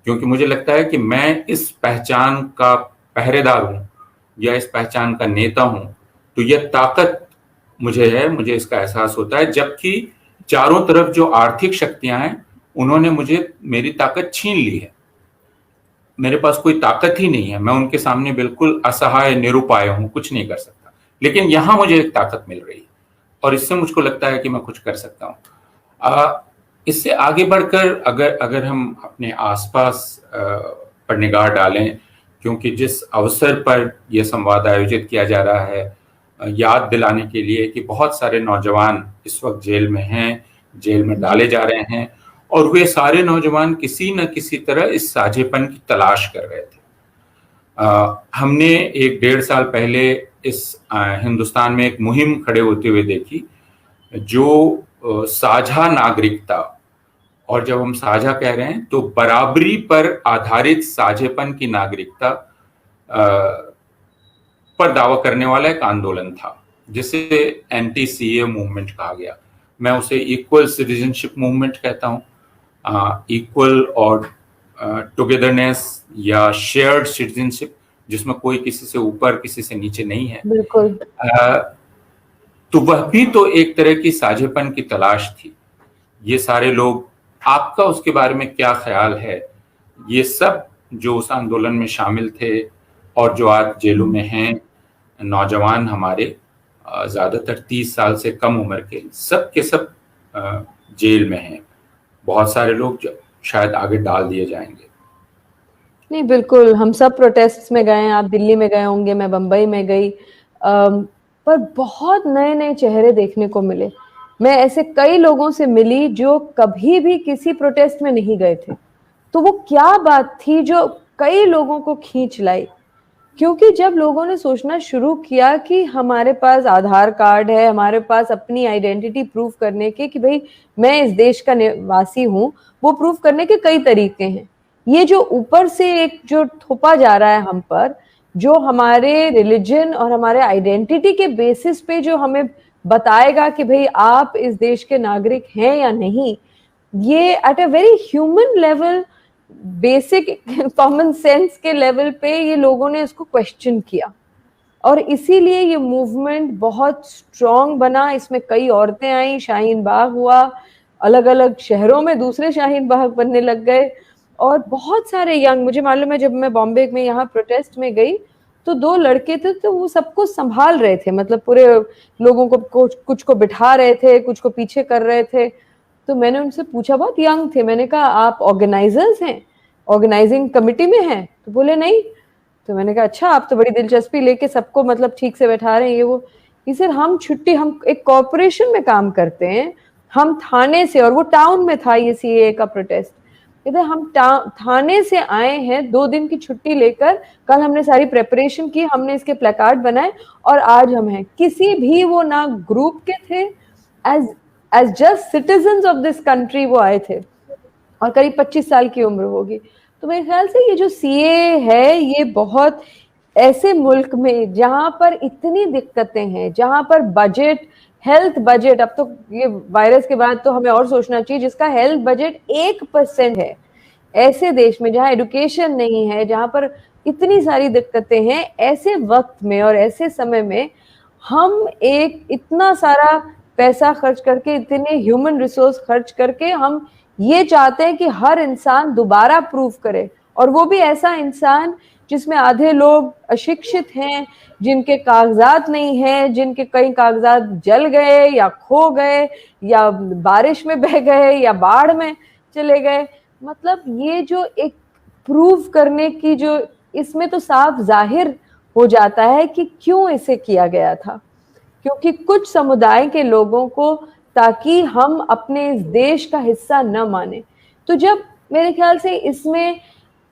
क्योंकि मुझे लगता है कि मैं इस पहचान का पहरेदार हूं या इस पहचान का नेता हूं, तो यह ताकत मुझे है, मुझे इसका एहसास होता है। जबकि चारों तरफ जो आर्थिक शक्तियां हैं उन्होंने मुझे मेरी ताकत छीन ली है, मेरे पास कोई ताकत ही नहीं है, मैं उनके सामने बिल्कुल असहाय निरुपाय हूं, कुछ नहीं कर सकता। लेकिन यहां मुझे एक ताकत मिल रही है और इससे मुझको लगता है कि मैं कुछ कर सकता हूं। इससे आगे बढ़कर अगर हम अपने आसपास पर निगाह डालें, क्योंकि जिस अवसर पर यह संवाद आयोजित किया जा रहा है याद दिलाने के लिए कि बहुत सारे नौजवान इस वक्त जेल में हैं, जेल में डाले जा रहे हैं, और वे सारे नौजवान किसी न किसी तरह इस साझेपन की तलाश कर रहे थे। हमने 1-1.5 साल पहले इस हिंदुस्तान में एक मुहिम खड़े होते हुए देखी, जो साझा नागरिकता, और जब हम साझा कह रहे हैं तो बराबरी पर आधारित साझेपन की नागरिकता पर दावा करने वाला एक आंदोलन था, जिसे एंटी सीए मूवमेंट कहा गया। मैं उसे इक्वल सिटीजनशिप मूवमेंट कहता हूँ, इक्वल और टुगेदरनेस या शेयर्ड सिटीजनशिप, जिसमें कोई किसी से ऊपर किसी से नीचे नहीं है। बिल्कुल। तो वह भी तो एक तरह की साझेपन की तलाश थी। ये सारे लोग, आपका उसके बारे में क्या ख्याल है? ये सब जो उस आंदोलन में शामिल थे और जो आज जेलों में हैं, नौजवान हमारे, ज्यादातर 30 साल से कम उम्र के सब जेल में हैं। बहुत सारे लोग शायद आगे डाल दिए जाएंगे। नहीं, बिल्कुल, हम सब प्रोटेस्ट्स में गए, आप दिल्ली में गए होंगे, मैं बंबई में गई, पर बहुत नए नए चेहरे देखने को मिले। मैं ऐसे कई लोगों से मिली जो कभी भी किसी प्रोटेस्ट में नहीं गए थे, तो वो क्या बात थी जो कई लोगों को खींच लाई। क्योंकि जब लोगों ने सोचना शुरू किया कि हमारे पास आधार कार्ड है, हमारे पास अपनी आइडेंटिटी प्रूव करने के कि भाई मैं इस देश का निवासी हूँ, वो प्रूव करने के कई तरीके हैं। ये जो ऊपर से एक जो थोपा जा रहा है हम पर, जो हमारे रिलीजन और हमारे आइडेंटिटी के बेसिस पे जो हमें बताएगा कि भाई आप इस देश के नागरिक हैं या नहीं, ये at a very human level, basic common sense के लेवल पे ये लोगों ने इसको क्वेश्चन किया, और इसीलिए ये मूवमेंट बहुत स्ट्रॉन्ग बना। इसमें कई औरतें आई, शाहीन बाग हुआ, अलग अलग शहरों में दूसरे शाहीन बाग बनने लग गए, और बहुत सारे यंग, मुझे मालूम है जब मैं बॉम्बे में यहाँ प्रोटेस्ट में गई तो 2 लड़के थे, तो वो सबको संभाल रहे थे, मतलब पूरे लोगों को कुछ को बिठा रहे थे, कुछ को पीछे कर रहे थे। तो मैंने उनसे पूछा, बहुत यंग थे, मैंने कहा आप ऑर्गेनाइजर्स हैं, ऑर्गेनाइजिंग कमिटी में हैं? तो बोले नहीं। तो मैंने कहा अच्छा, आप तो बड़ी दिलचस्पी लेके सबको मतलब ठीक से बैठा रहे हैं ये वो। ये सर हम एक कॉर्पोरेशन में काम करते हैं, हम थाने से, और वो टाउन में था ये सीएए का प्रोटेस्ट, इधर हम थाने से आए हैं 2 दिन की छुट्टी लेकर, कल हमने सारी प्रेपरेशन की, हमने इसके प्लेकार्ड बनाए और आज हम हैं। किसी भी वो ना ग्रुप के थे, as just citizens of this country वो आए थे, और करीब 25 साल की उम्र होगी। तो मेरे ख्याल से ये जो सीए है, ये बहुत ऐसे मुल्क में जहां पर इतनी दिक्कतें हैं, जहां पर बजट, हेल्थ बजट, अब तो ये वायरस के बाद तो हमें और सोचना चाहिए, जिसका हेल्थ बजट 1% है, ऐसे देश में जहां एजुकेशन नहीं है, जहां पर इतनी सारी दिक्कतें हैं, ऐसे वक्त में और ऐसे समय में हम एक इतना सारा पैसा खर्च करके, इतने ह्यूमन रिसोर्स खर्च करके हम ये चाहते हैं कि हर इंसान दोबारा प्रूव करे, और वो भी ऐसा इंसान जिसमें आधे लोग अशिक्षित हैं, जिनके कागजात नहीं हैं, जिनके कई कागजात जल गए या खो गए या बारिश में बह गए या बाढ़ में चले गए। मतलब ये जो एक प्रूव करने की जो, इसमें तो साफ जाहिर हो जाता है कि क्यों इसे किया गया था, क्योंकि कुछ समुदाय के लोगों को, ताकि हम अपने इस देश का हिस्सा न माने। तो जब मेरे ख्याल से इसमें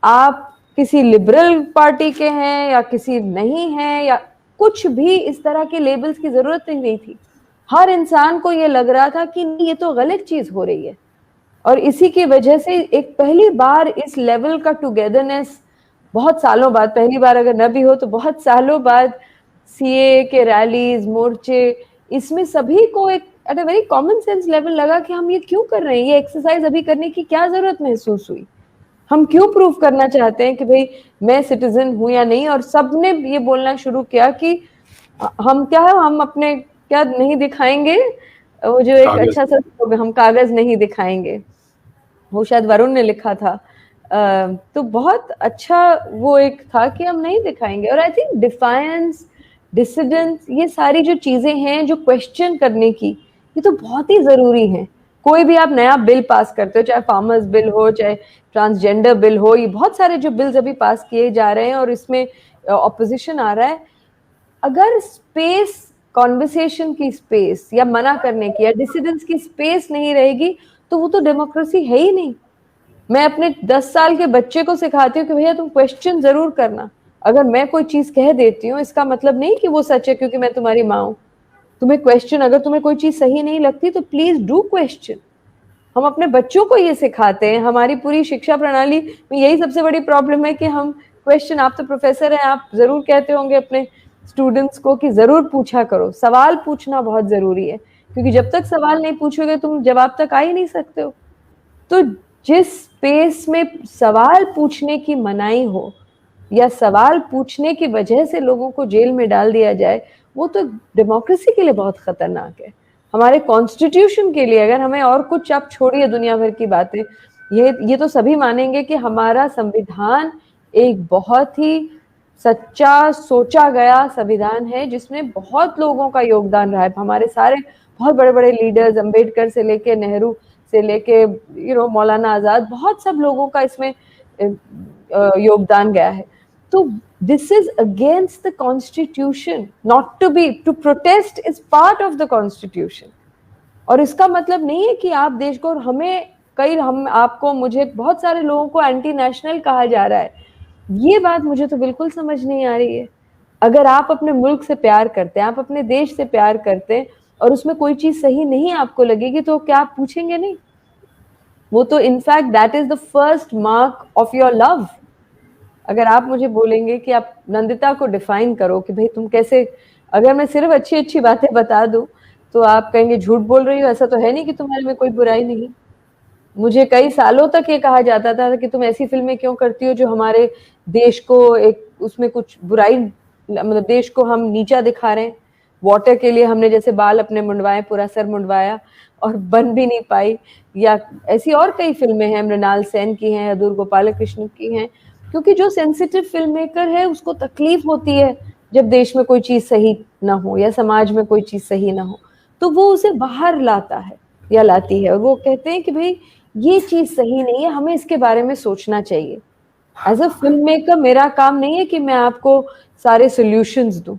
आप किसी लिबरल पार्टी के हैं या किसी नहीं हैं या कुछ भी, इस तरह के लेबल्स की जरूरत नहीं थी। हर इंसान को ये लग रहा था कि नहीं, ये तो गलत चीज हो रही है, और इसी की वजह से एक पहली बार इस लेवल का टुगेदरनेस, बहुत सालों बाद, पहली बार अगर न भी हो तो बहुत सालों बाद, सीए के रैलीज, मोर्चे, इसमें सभी को एक at a very common sense level लगा कि हम ये क्यों कर रहे हैं, ये एक्सरसाइज अभी करने की क्या जरूरत महसूस हुई, हम क्यों प्रूव करना चाहते हैं कि भाई मैं सिटीजन हूं या नहीं। और सबने ये बोलना शुरू किया कि हम क्या है, हम अपने क्या नहीं दिखाएंगे, वो जो एक अच्छा सा, हम कागज नहीं दिखाएंगे, वो शायद वरुण ने लिखा था। तो बहुत अच्छा वो एक था कि हम नहीं दिखाएंगे। और आई थिंक डिफायंस, डिसिडेंस, ये सारी जो चीजें हैं जो क्वेश्चन करने की, ये तो बहुत ही जरूरी है। कोई भी आप नया बिल पास करते हो, चाहे फार्मर्स बिल हो, चाहे ट्रांसजेंडर बिल हो, ये बहुत सारे जो बिल्स अभी पास किए जा रहे हैं और इसमें ऑपोजिशन आ रहा है, अगर स्पेस, कॉन्वर्सेशन की स्पेस या मना करने की या डिसिडेंस की स्पेस नहीं रहेगी, तो वो तो डेमोक्रेसी है ही नहीं। मैं अपने 10 साल के बच्चे को सिखाती हूँ कि भैया तुम क्वेश्चन जरूर करना, अगर मैं कोई चीज कह देती हूँ इसका मतलब नहीं कि वो सच है क्योंकि मैं तुम्हारी माँ हूं। तुम्हें क्वेश्चन, अगर तुम्हें कोई चीज सही नहीं लगती तो प्लीज डू क्वेश्चन। हम अपने बच्चों को ये सिखाते हैं। हमारी पूरी शिक्षा प्रणाली में यही सबसे बड़ी प्रॉब्लम है कि हम क्वेश्चन, आप तो प्रोफेसर हैं, आप जरूर कहते होंगे अपने स्टूडेंट्स को कि जरूर पूछा करो, सवाल पूछना बहुत जरूरी है, क्योंकि जब तक सवाल नहीं पूछोगे तुम जवाब तक आ ही नहीं सकते हो। तो जिस स्पेस में सवाल पूछने की मनाही हो या सवाल पूछने की वजह से लोगों को जेल में डाल दिया जाए, वो तो डेमोक्रेसी के लिए बहुत खतरनाक है, हमारे कॉन्स्टिट्यूशन के लिए। अगर हमें और कुछ, आप छोड़िए दुनिया भर की बातें, ये तो सभी मानेंगे कि हमारा संविधान एक बहुत ही सच्चा, सोचा गया संविधान है, जिसमें बहुत लोगों का योगदान रहा है। हमारे सारे बहुत बड़े बड़े लीडर्स, अंबेडकर से लेके नेहरू से लेके मौलाना आजाद, बहुत सब लोगों का इसमें योगदान गया है। तो this is against the constitution, not to protest is part of the constitution. और इसका मतलब नहीं है कि आप देश को, हम आपको, मुझे, बहुत सारे लोगों को एंटी नेशनल कहा जा रहा है, ये बात मुझे तो बिल्कुल समझ नहीं आ रही है। अगर आप अपने मुल्क से प्यार करते हैं, आप अपने देश से प्यार करते हैं और उसमें कोई चीज सही नहीं आपको लगेगी तो क्या आप पूछेंगे नहीं? वो तो in fact that is the first mark of your love. अगर आप मुझे बोलेंगे कि आप नंदिता को डिफाइन करो कि भाई तुम कैसे, अगर मैं सिर्फ अच्छी अच्छी बातें बता दूं तो आप कहेंगे झूठ बोल रही हो, ऐसा तो है नहीं कि तुम्हारे में कोई बुराई नहीं। मुझे कई सालों तक ये कहा जाता था कि तुम ऐसी फिल्में क्यों करती हो जो हमारे देश को एक उसमें कुछ बुराई, मतलब देश को हम नीचा दिखा रहे हैं। वाटर के लिए हमने जैसे बाल अपने मुंडवाए, पूरा सर मुंडवाया और बन भी नहीं पाई। या ऐसी और कई फिल्में हैं, मृणाल सेन की हैं, अदूर गोपालकृष्ण की हैं, क्योंकि जो सेंसिटिव फिल्म मेकर है उसको तकलीफ होती है जब देश में कोई चीज सही ना हो या समाज में कोई चीज सही ना हो, तो वो उसे बाहर लाता है या लाती है और वो कहते हैं कि भाई ये चीज सही नहीं है, हमें इसके बारे में सोचना चाहिए। एज अ फिल्म मेकर मेरा काम नहीं है कि मैं आपको सारे सोल्यूशंस दूं,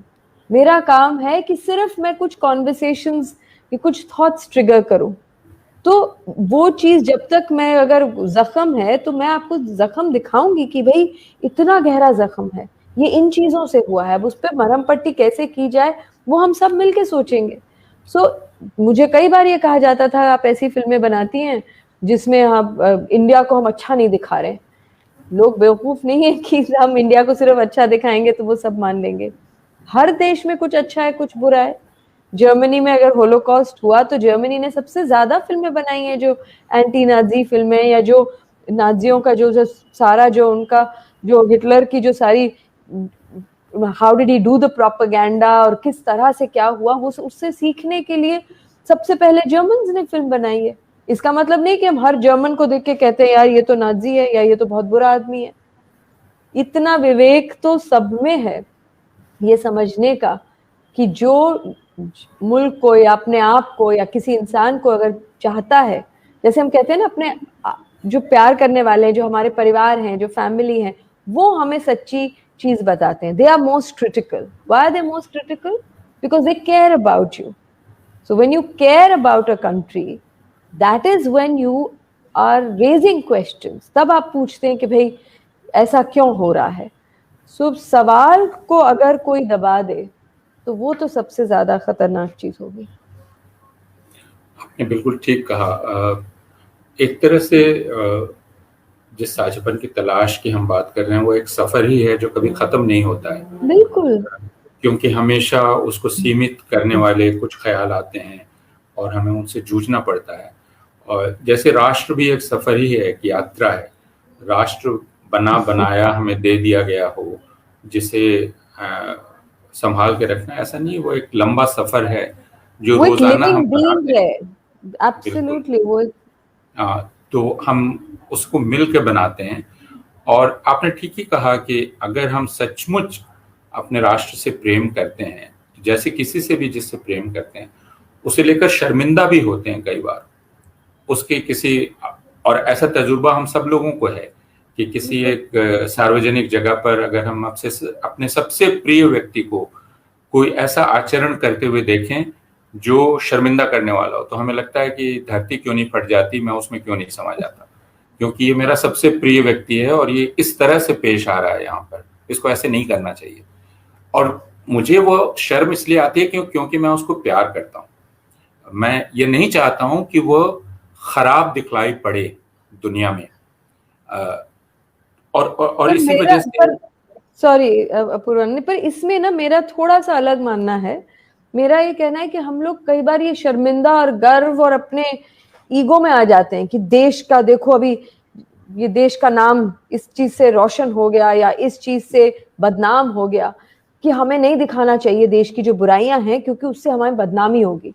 मेरा काम है कि सिर्फ मैं कुछ कॉन्वर्सेशंस या कुछ थॉट्स ट्रिगर करूं। तो वो चीज जब तक मैं, अगर जख्म है तो मैं आपको जख्म दिखाऊंगी कि भाई इतना गहरा जख्म है, ये इन चीजों से हुआ है, अब उस पर मरहम पट्टी कैसे की जाए वो हम सब मिलके सोचेंगे। सो मुझे कई बार ये कहा जाता था आप ऐसी फिल्में बनाती हैं जिसमें आप इंडिया को हम अच्छा नहीं दिखा रहे। लोग बेवकूफ नहीं है कि हम इंडिया को सिर्फ अच्छा दिखाएंगे तो वो सब मान लेंगे। हर देश में कुछ अच्छा है कुछ बुरा है। जर्मनी में अगर होलोकॉस्ट हुआ तो जर्मनी ने सबसे ज्यादा फिल्में बनाई हैं जो एंटी नाजी फिल्में, या जो नाजियों का जो सारा जो उनका जो हिटलर की जो सारी how did he do the propaganda और किस तरह से क्या हुआ, वो उससे सीखने के लिए सबसे पहले जर्मन्स ने फिल्म बनाई है। इसका मतलब नहीं कि हम हर जर्मन को देख के कहते हैं यार ये तो नाजी है या ये तो बहुत बुरा आदमी है। इतना विवेक तो सब में है ये समझने का कि जो मुल्क को या अपने आप को या किसी इंसान को अगर चाहता है, जैसे हम कहते हैं ना अपने जो प्यार करने वाले हैं, जो हमारे परिवार हैं, जो फैमिली हैं, वो हमें सच्ची चीज बताते हैं। They are most critical. Why are they most critical? Because they care about you. So when you care about a country, that is when you are raising questions. तब आप पूछते हैं कि भाई ऐसा क्यों हो रहा है। सो सवाल को अगर कोई दबा दे तो वो तो सबसे ज्यादा खतरनाक चीज होगी। आपने बिल्कुल ठीक कहा। एक तरह से जिस साझेपन की तलाश की हम बात कर रहे हैं वो एक सफर ही है जो कभी खत्म नहीं होता है, बिल्कुल। क्योंकि हमेशा उसको सीमित करने वाले कुछ ख्याल आते हैं और हमें उनसे जूझना पड़ता है। और जैसे राष्ट्र भी एक सफर ही है, एक यात्रा है। राष्ट्र बना बनाया हमें दे दिया गया हो जिसे संभाल के रखना, ऐसा नहीं, वो एक लंबा सफर है जो वो एक रोजाना हम लिविंग बीइंग बनाते हैं। है। बिल्कुल। एब्सोल्युटली वो तो हम उसको मिल के बनाते हैं। और आपने ठीक ही कहा कि अगर हम सचमुच अपने राष्ट्र से प्रेम करते हैं, जैसे किसी से भी जिससे प्रेम करते हैं, उसे लेकर शर्मिंदा भी होते हैं कई बार उसके किसी, और ऐसा तजुर्बा हम सब लोगों को है कि किसी एक सार्वजनिक जगह पर अगर हम अपने सबसे प्रिय व्यक्ति को कोई ऐसा आचरण करते हुए देखें जो शर्मिंदा करने वाला हो, तो हमें लगता है कि धरती क्यों नहीं फट जाती, मैं उसमें क्यों नहीं समा जाता, क्योंकि ये मेरा सबसे प्रिय व्यक्ति है और ये इस तरह से पेश आ रहा है यहाँ पर, इसको ऐसे नहीं करना चाहिए। और मुझे वो शर्म इसलिए आती है क्योंकि मैं उसको प्यार करता हूँ। मैं ये नहीं चाहता हूँ कि वो खराब दिखलाई पड़े दुनिया में। और पर इसी मेरा वजह से पर सॉरी अपूर्वा, पर इसमें ना मेरा थोड़ा सा अलग मानना है। मेरा ये कहना है कि हम लोग कई बार ये शर्मिंदा और गर्व और अपने ईगो में आ जाते हैं कि देश का देखो अभी ये देश का नाम इस चीज से रोशन हो गया या इस चीज से बदनाम हो गया, कि हमें नहीं दिखाना चाहिए देश की जो बुराइयां हैं क्योंकि उससे हमारी बदनामी होगी।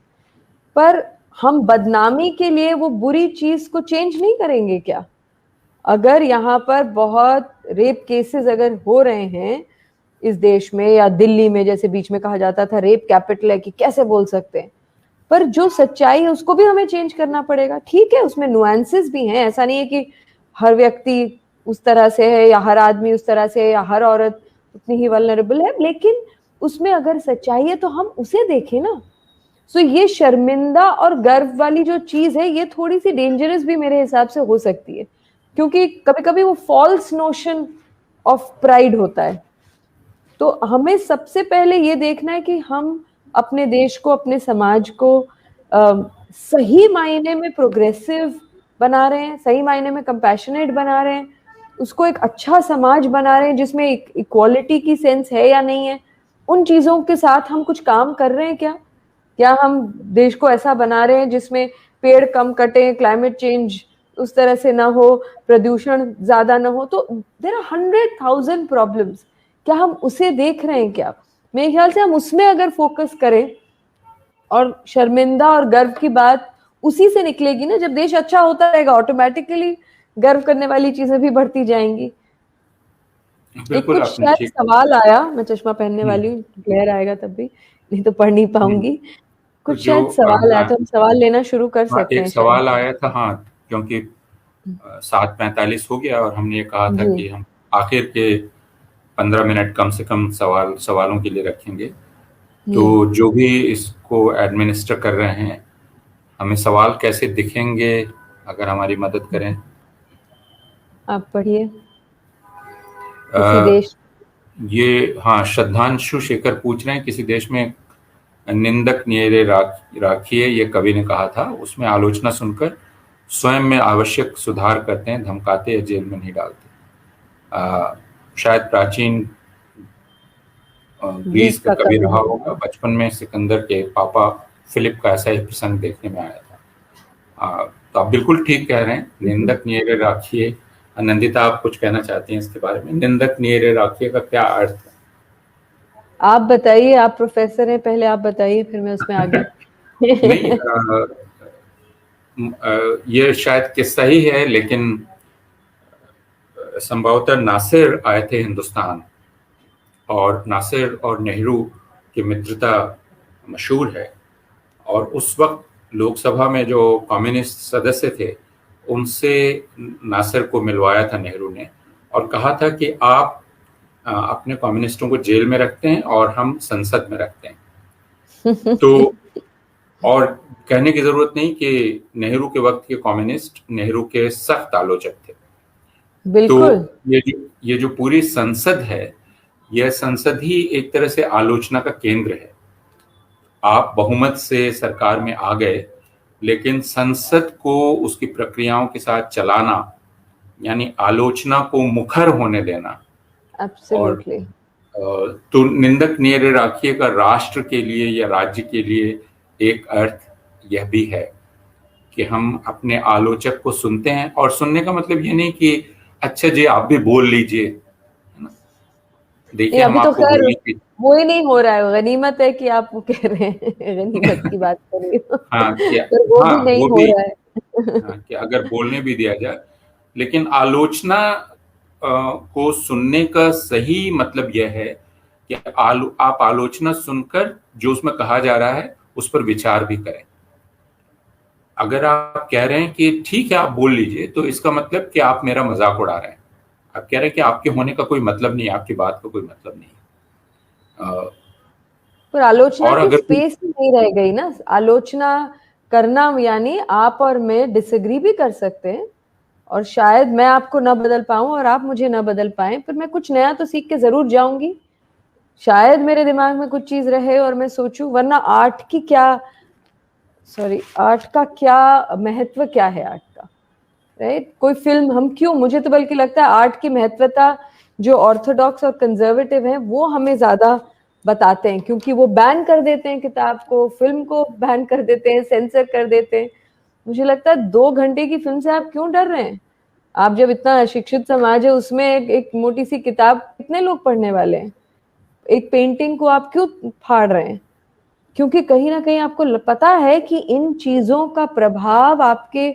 पर हम बदनामी के लिए वो बुरी चीज को चेंज नहीं करेंगे क्या? अगर यहाँ पर बहुत रेप केसेस अगर हो रहे हैं इस देश में, या दिल्ली में जैसे बीच में कहा जाता था रेप कैपिटल है, कि कैसे बोल सकते हैं, पर जो सच्चाई है उसको भी हमें चेंज करना पड़ेगा। ठीक है उसमें नुआंसेस भी हैं, ऐसा नहीं है कि हर व्यक्ति उस तरह से है या हर आदमी उस तरह से है या हर औरत उतनी ही वल्नरेबल है, लेकिन उसमें अगर सच्चाई है तो हम उसे देखें ना। सो ये शर्मिंदा और गर्व वाली जो चीज है ये थोड़ी सी डेंजरस भी मेरे हिसाब से हो सकती है, क्योंकि कभी कभी वो फॉल्स नोशन ऑफ प्राइड होता है। तो हमें सबसे पहले ये देखना है कि हम अपने देश को, अपने समाज को सही मायने में प्रोग्रेसिव बना रहे हैं, सही मायने में कंपैशनेट बना रहे हैं, उसको एक अच्छा समाज बना रहे हैं जिसमें इक्वालिटी की सेंस है या नहीं है। उन चीजों के साथ हम कुछ काम कर रहे हैं क्या हम देश को ऐसा बना रहे हैं जिसमें पेड़ कम कटे, क्लाइमेट चेंज उस तरह से ना हो, प्रदूषण ज्यादा ना हो। तो देयर आर 100,000 प्रॉब्लम्स, क्या हम उसे देख रहे हैं? क्या मेरे ख्याल से हम उसमें अगर फोकस करें, और शर्मिंदा और गर्व की बात उसी से निकलेगी ना, जब देश अच्छा होता रहेगा ऑटोमेटिकली गर्व करने वाली चीजें भी बढ़ती जाएंगी। एक कुछ शायद सवाल आया, मैं चश्मा पहनने वाली हूँ, ग्लेयर आएगा तब भी, नहीं तो पढ़ नहीं पाऊंगी। कुछ शायद सवाल आया, तो हम सवाल लेना शुरू कर सकते हैं। एक सवाल आया था, हाँ, क्योंकि 7:45 हो गया और हमने ये कहा था कि हम आखिर के 15 मिनट कम से कम सवालों के लिए रखेंगे। तो जो भी इसको एडमिनिस्टर कर रहे हैं, हमें सवाल कैसे दिखेंगे, अगर हमारी मदद करें। आप पढ़िए। किसी देश, ये हाँ, श्रद्धांशु शेखर पूछ रहे हैं, किसी देश में निंदक नीरे राखिए, ये कवि ने कहा था, उसमें आलोचना सुनकर स्वयं में आवश्यक सुधार करते हैं, धमकाते या जेल में नहीं डालते। शायद प्राचीन ग्रीस का कवि रहा होगा। बचपन में सिकंदर के पापा फिलिप का ऐसा ही प्रसंग देखने में आया था। तो आप बिल्कुल ठीक कह रहे हैं, निंदक नीरे राखिए। आनंदिता, आप कुछ कहना चाहती हैं इसके बारे में? निंदक नीरे राखिए का क्या अर्थ है? आप बताइए, आप प्रोफेसर हैं, पहले आप बताइए, फिर मैं उसमें आगे। नहीं, ये शायद किस्सा ही है, लेकिन संभवतः नासिर आए थे हिंदुस्तान, और नासिर और नेहरू की मित्रता मशहूर है। और उस वक्त लोकसभा में जो कम्युनिस्ट सदस्य थे, उनसे नासिर को मिलवाया था नेहरू ने, और कहा था कि आप अपने कम्युनिस्टों को जेल में रखते हैं और हम संसद में रखते हैं। तो और कहने की जरूरत नहीं कि नेहरू के वक्त के कम्युनिस्ट नेहरू के सख्त आलोचक थे। बिल्कुल। तो ये जो पूरी संसद है, यह संसद ही एक तरह से आलोचना का केंद्र है। आप बहुमत से सरकार में आ गए, लेकिन संसद को उसकी प्रक्रियाओं के साथ चलाना, यानी आलोचना को मुखर होने देना। Absolutely. और तो निंदक नीरे राखिए का राष्ट्र के लिए या राज्य के लिए एक अर्थ यह भी है कि हम अपने आलोचक को सुनते हैं। और सुनने का मतलब ये नहीं कि अच्छा जी आप भी बोल लीजिए, है ना। देखिए, अभी तो खैर वो ही नहीं हो रहा है। गनीमत है कि आप वो कह रहे हैं, गनीमत की बात कर रही हो। हाँ, पर वो भी नहीं हो रहा है। हाँ, कि अगर बोलने भी दिया जाए, लेकिन आलोचना को सुनने का सही मतलब यह है कि आप आलोचना सुनकर जो उसमें कहा जा रहा है उस पर विचार भी करें। अगर आप कह रहे हैं कि ठीक है आप बोल लीजिए, तो इसका मतलब कि आप मेरा मजाक उड़ा रहे हैं। आप कह रहे हैं कि आपके होने का कोई मतलब नहीं, आपकी बात का कोई मतलब नहीं। पर आलोचना की स्पेस नहीं रह गई ना। आलोचना करना यानी आप और मैं डिसएग्री भी कर सकते हैं, और शायद मैं आपको ना बदल पाऊं और आप मुझे ना बदल पाएं, पर मैं कुछ नया तो सीख के जरूर जाऊंगी। शायद मेरे दिमाग में कुछ चीज रहे और मैं सोचूं, वरना आर्ट का क्या महत्व, क्या है आर्ट का, राइट? कोई फिल्म हम क्यों, मुझे तो बल्कि लगता है आर्ट की महत्वता जो ऑर्थोडॉक्स और कंजर्वेटिव हैं वो हमें ज्यादा बताते हैं, क्योंकि वो बैन कर देते हैं किताब को, फिल्म को बैन कर देते हैं, सेंसर कर देते हैं। मुझे लगता है 2 घंटे की फिल्म से आप क्यों डर रहे हैं? आप जब इतना शिक्षित समाज है, उसमें एक मोटी सी किताब कितने लोग पढ़ने वाले हैं? एक पेंटिंग को आप क्यों फाड़ रहे हैं? क्योंकि कहीं ना कहीं आपको पता है कि इन चीजों का प्रभाव आपके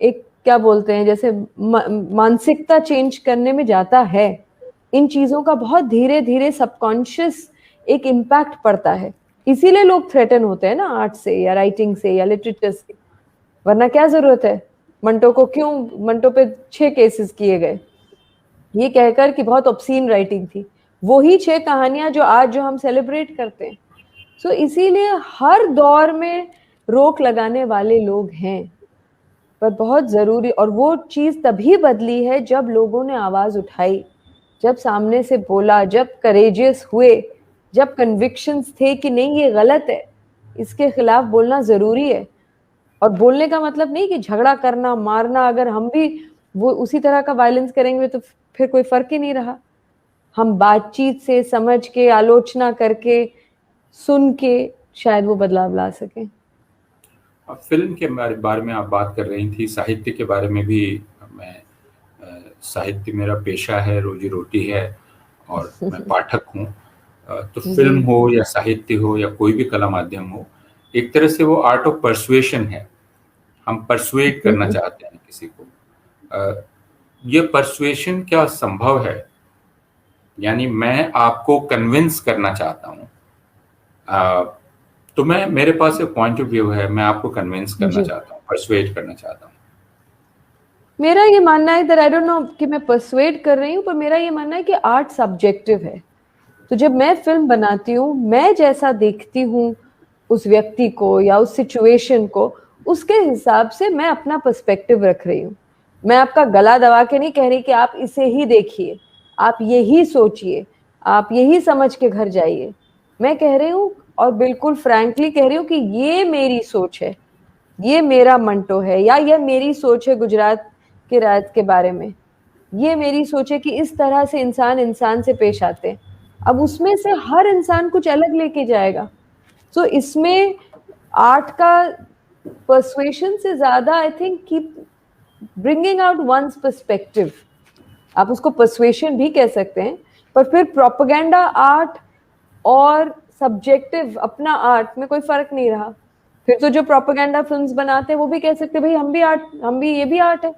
एक, क्या बोलते हैं, जैसे मानसिकता चेंज करने में जाता है। इन चीजों का बहुत धीरे धीरे सबकॉन्शियस एक इम्पैक्ट पड़ता है। इसीलिए लोग थ्रेटन होते हैं ना आर्ट से या राइटिंग से या लिटरेचर से, वरना क्या जरूरत है? मंटो पे 6 केसेस किए गए ये कहकर कि बहुत ऑब्सीन राइटिंग थी। वही 6 कहानियां जो आज जो हम सेलिब्रेट करते हैं। सो इसीलिए हर दौर में रोक लगाने वाले लोग हैं, पर बहुत जरूरी, और वो चीज तभी बदली है जब लोगों ने आवाज उठाई, जब सामने से बोला, जब करेजियस हुए, जब कन्विक्शंस थे कि नहीं ये गलत है, इसके खिलाफ बोलना जरूरी है। और बोलने का मतलब नहीं कि झगड़ा करना, मारना। अगर हम भी वो उसी तरह का वायलेंस करेंगे तो फिर कोई फर्क ही नहीं रहा। हम बातचीत से, समझ के, आलोचना करके, सुन के शायद वो बदलाव ला सके। फिल्म के बारे में आप बात कर रही थी, साहित्य के बारे में भी। मैं साहित्य मेरा पेशा है, रोजी रोटी है, और मैं पाठक हूँ। तो फिल्म हो या साहित्य हो या कोई भी कला माध्यम हो, एक तरह से वो आर्ट ऑफ परसुएशन है। हम परसुएट करना चाहते हैं किसी को। ये परसुएशन क्या संभव है? यानी मैं आपको कन्विंस करना चाहता हूँ, तो मेरे पास एक पॉइंट ऑफ व्यू है, मैं आपको कन्विंस करना चाहता हूँ, परसुएट करना चाहता हूँ। मेरा ये मानना है, आई डोंट नो कि मैं परसुएट कर रही हूँ, पर मेरा ये मानना है कि आर्ट सब्जेक्टिव है। तो जब मैं फिल्म बनाती हूँ, मैं जैसा देखती हूँ उस व्यक्ति को या उस सिचुएशन को, उसके हिसाब से मैं अपना पर्सपेक्टिव रख रही हूँ। मैं आपका गला दबा के नहीं कह रही कि आप इसे ही देखिए, आप यही सोचिए, आप यही समझ के घर जाइए। मैं कह रही हूँ, और बिल्कुल फ्रैंकली कह रही हूँ, कि ये मेरी सोच है, ये मेरा मंटो है, या ये मेरी सोच है गुजरात के राज के बारे में। ये मेरी सोच है कि इस तरह से इंसान इंसान से पेश आते हैं। अब उसमें से हर इंसान कुछ अलग लेके जाएगा। तो इसमें आर्ट का पर्सुएशन से ज्यादा I think keep bringing out one's perspective. आप उसको पर्सुएशन भी कह सकते हैं, पर फिर प्रोपेगेंडा आर्ट और सब्जेक्टिव अपना आर्ट में कोई फर्क नहीं रहा। फिर तो जो प्रोपेगेंडा फिल्म्स बनाते हैं वो भी कह सकते हैं भाई हम भी ये भी आर्ट है,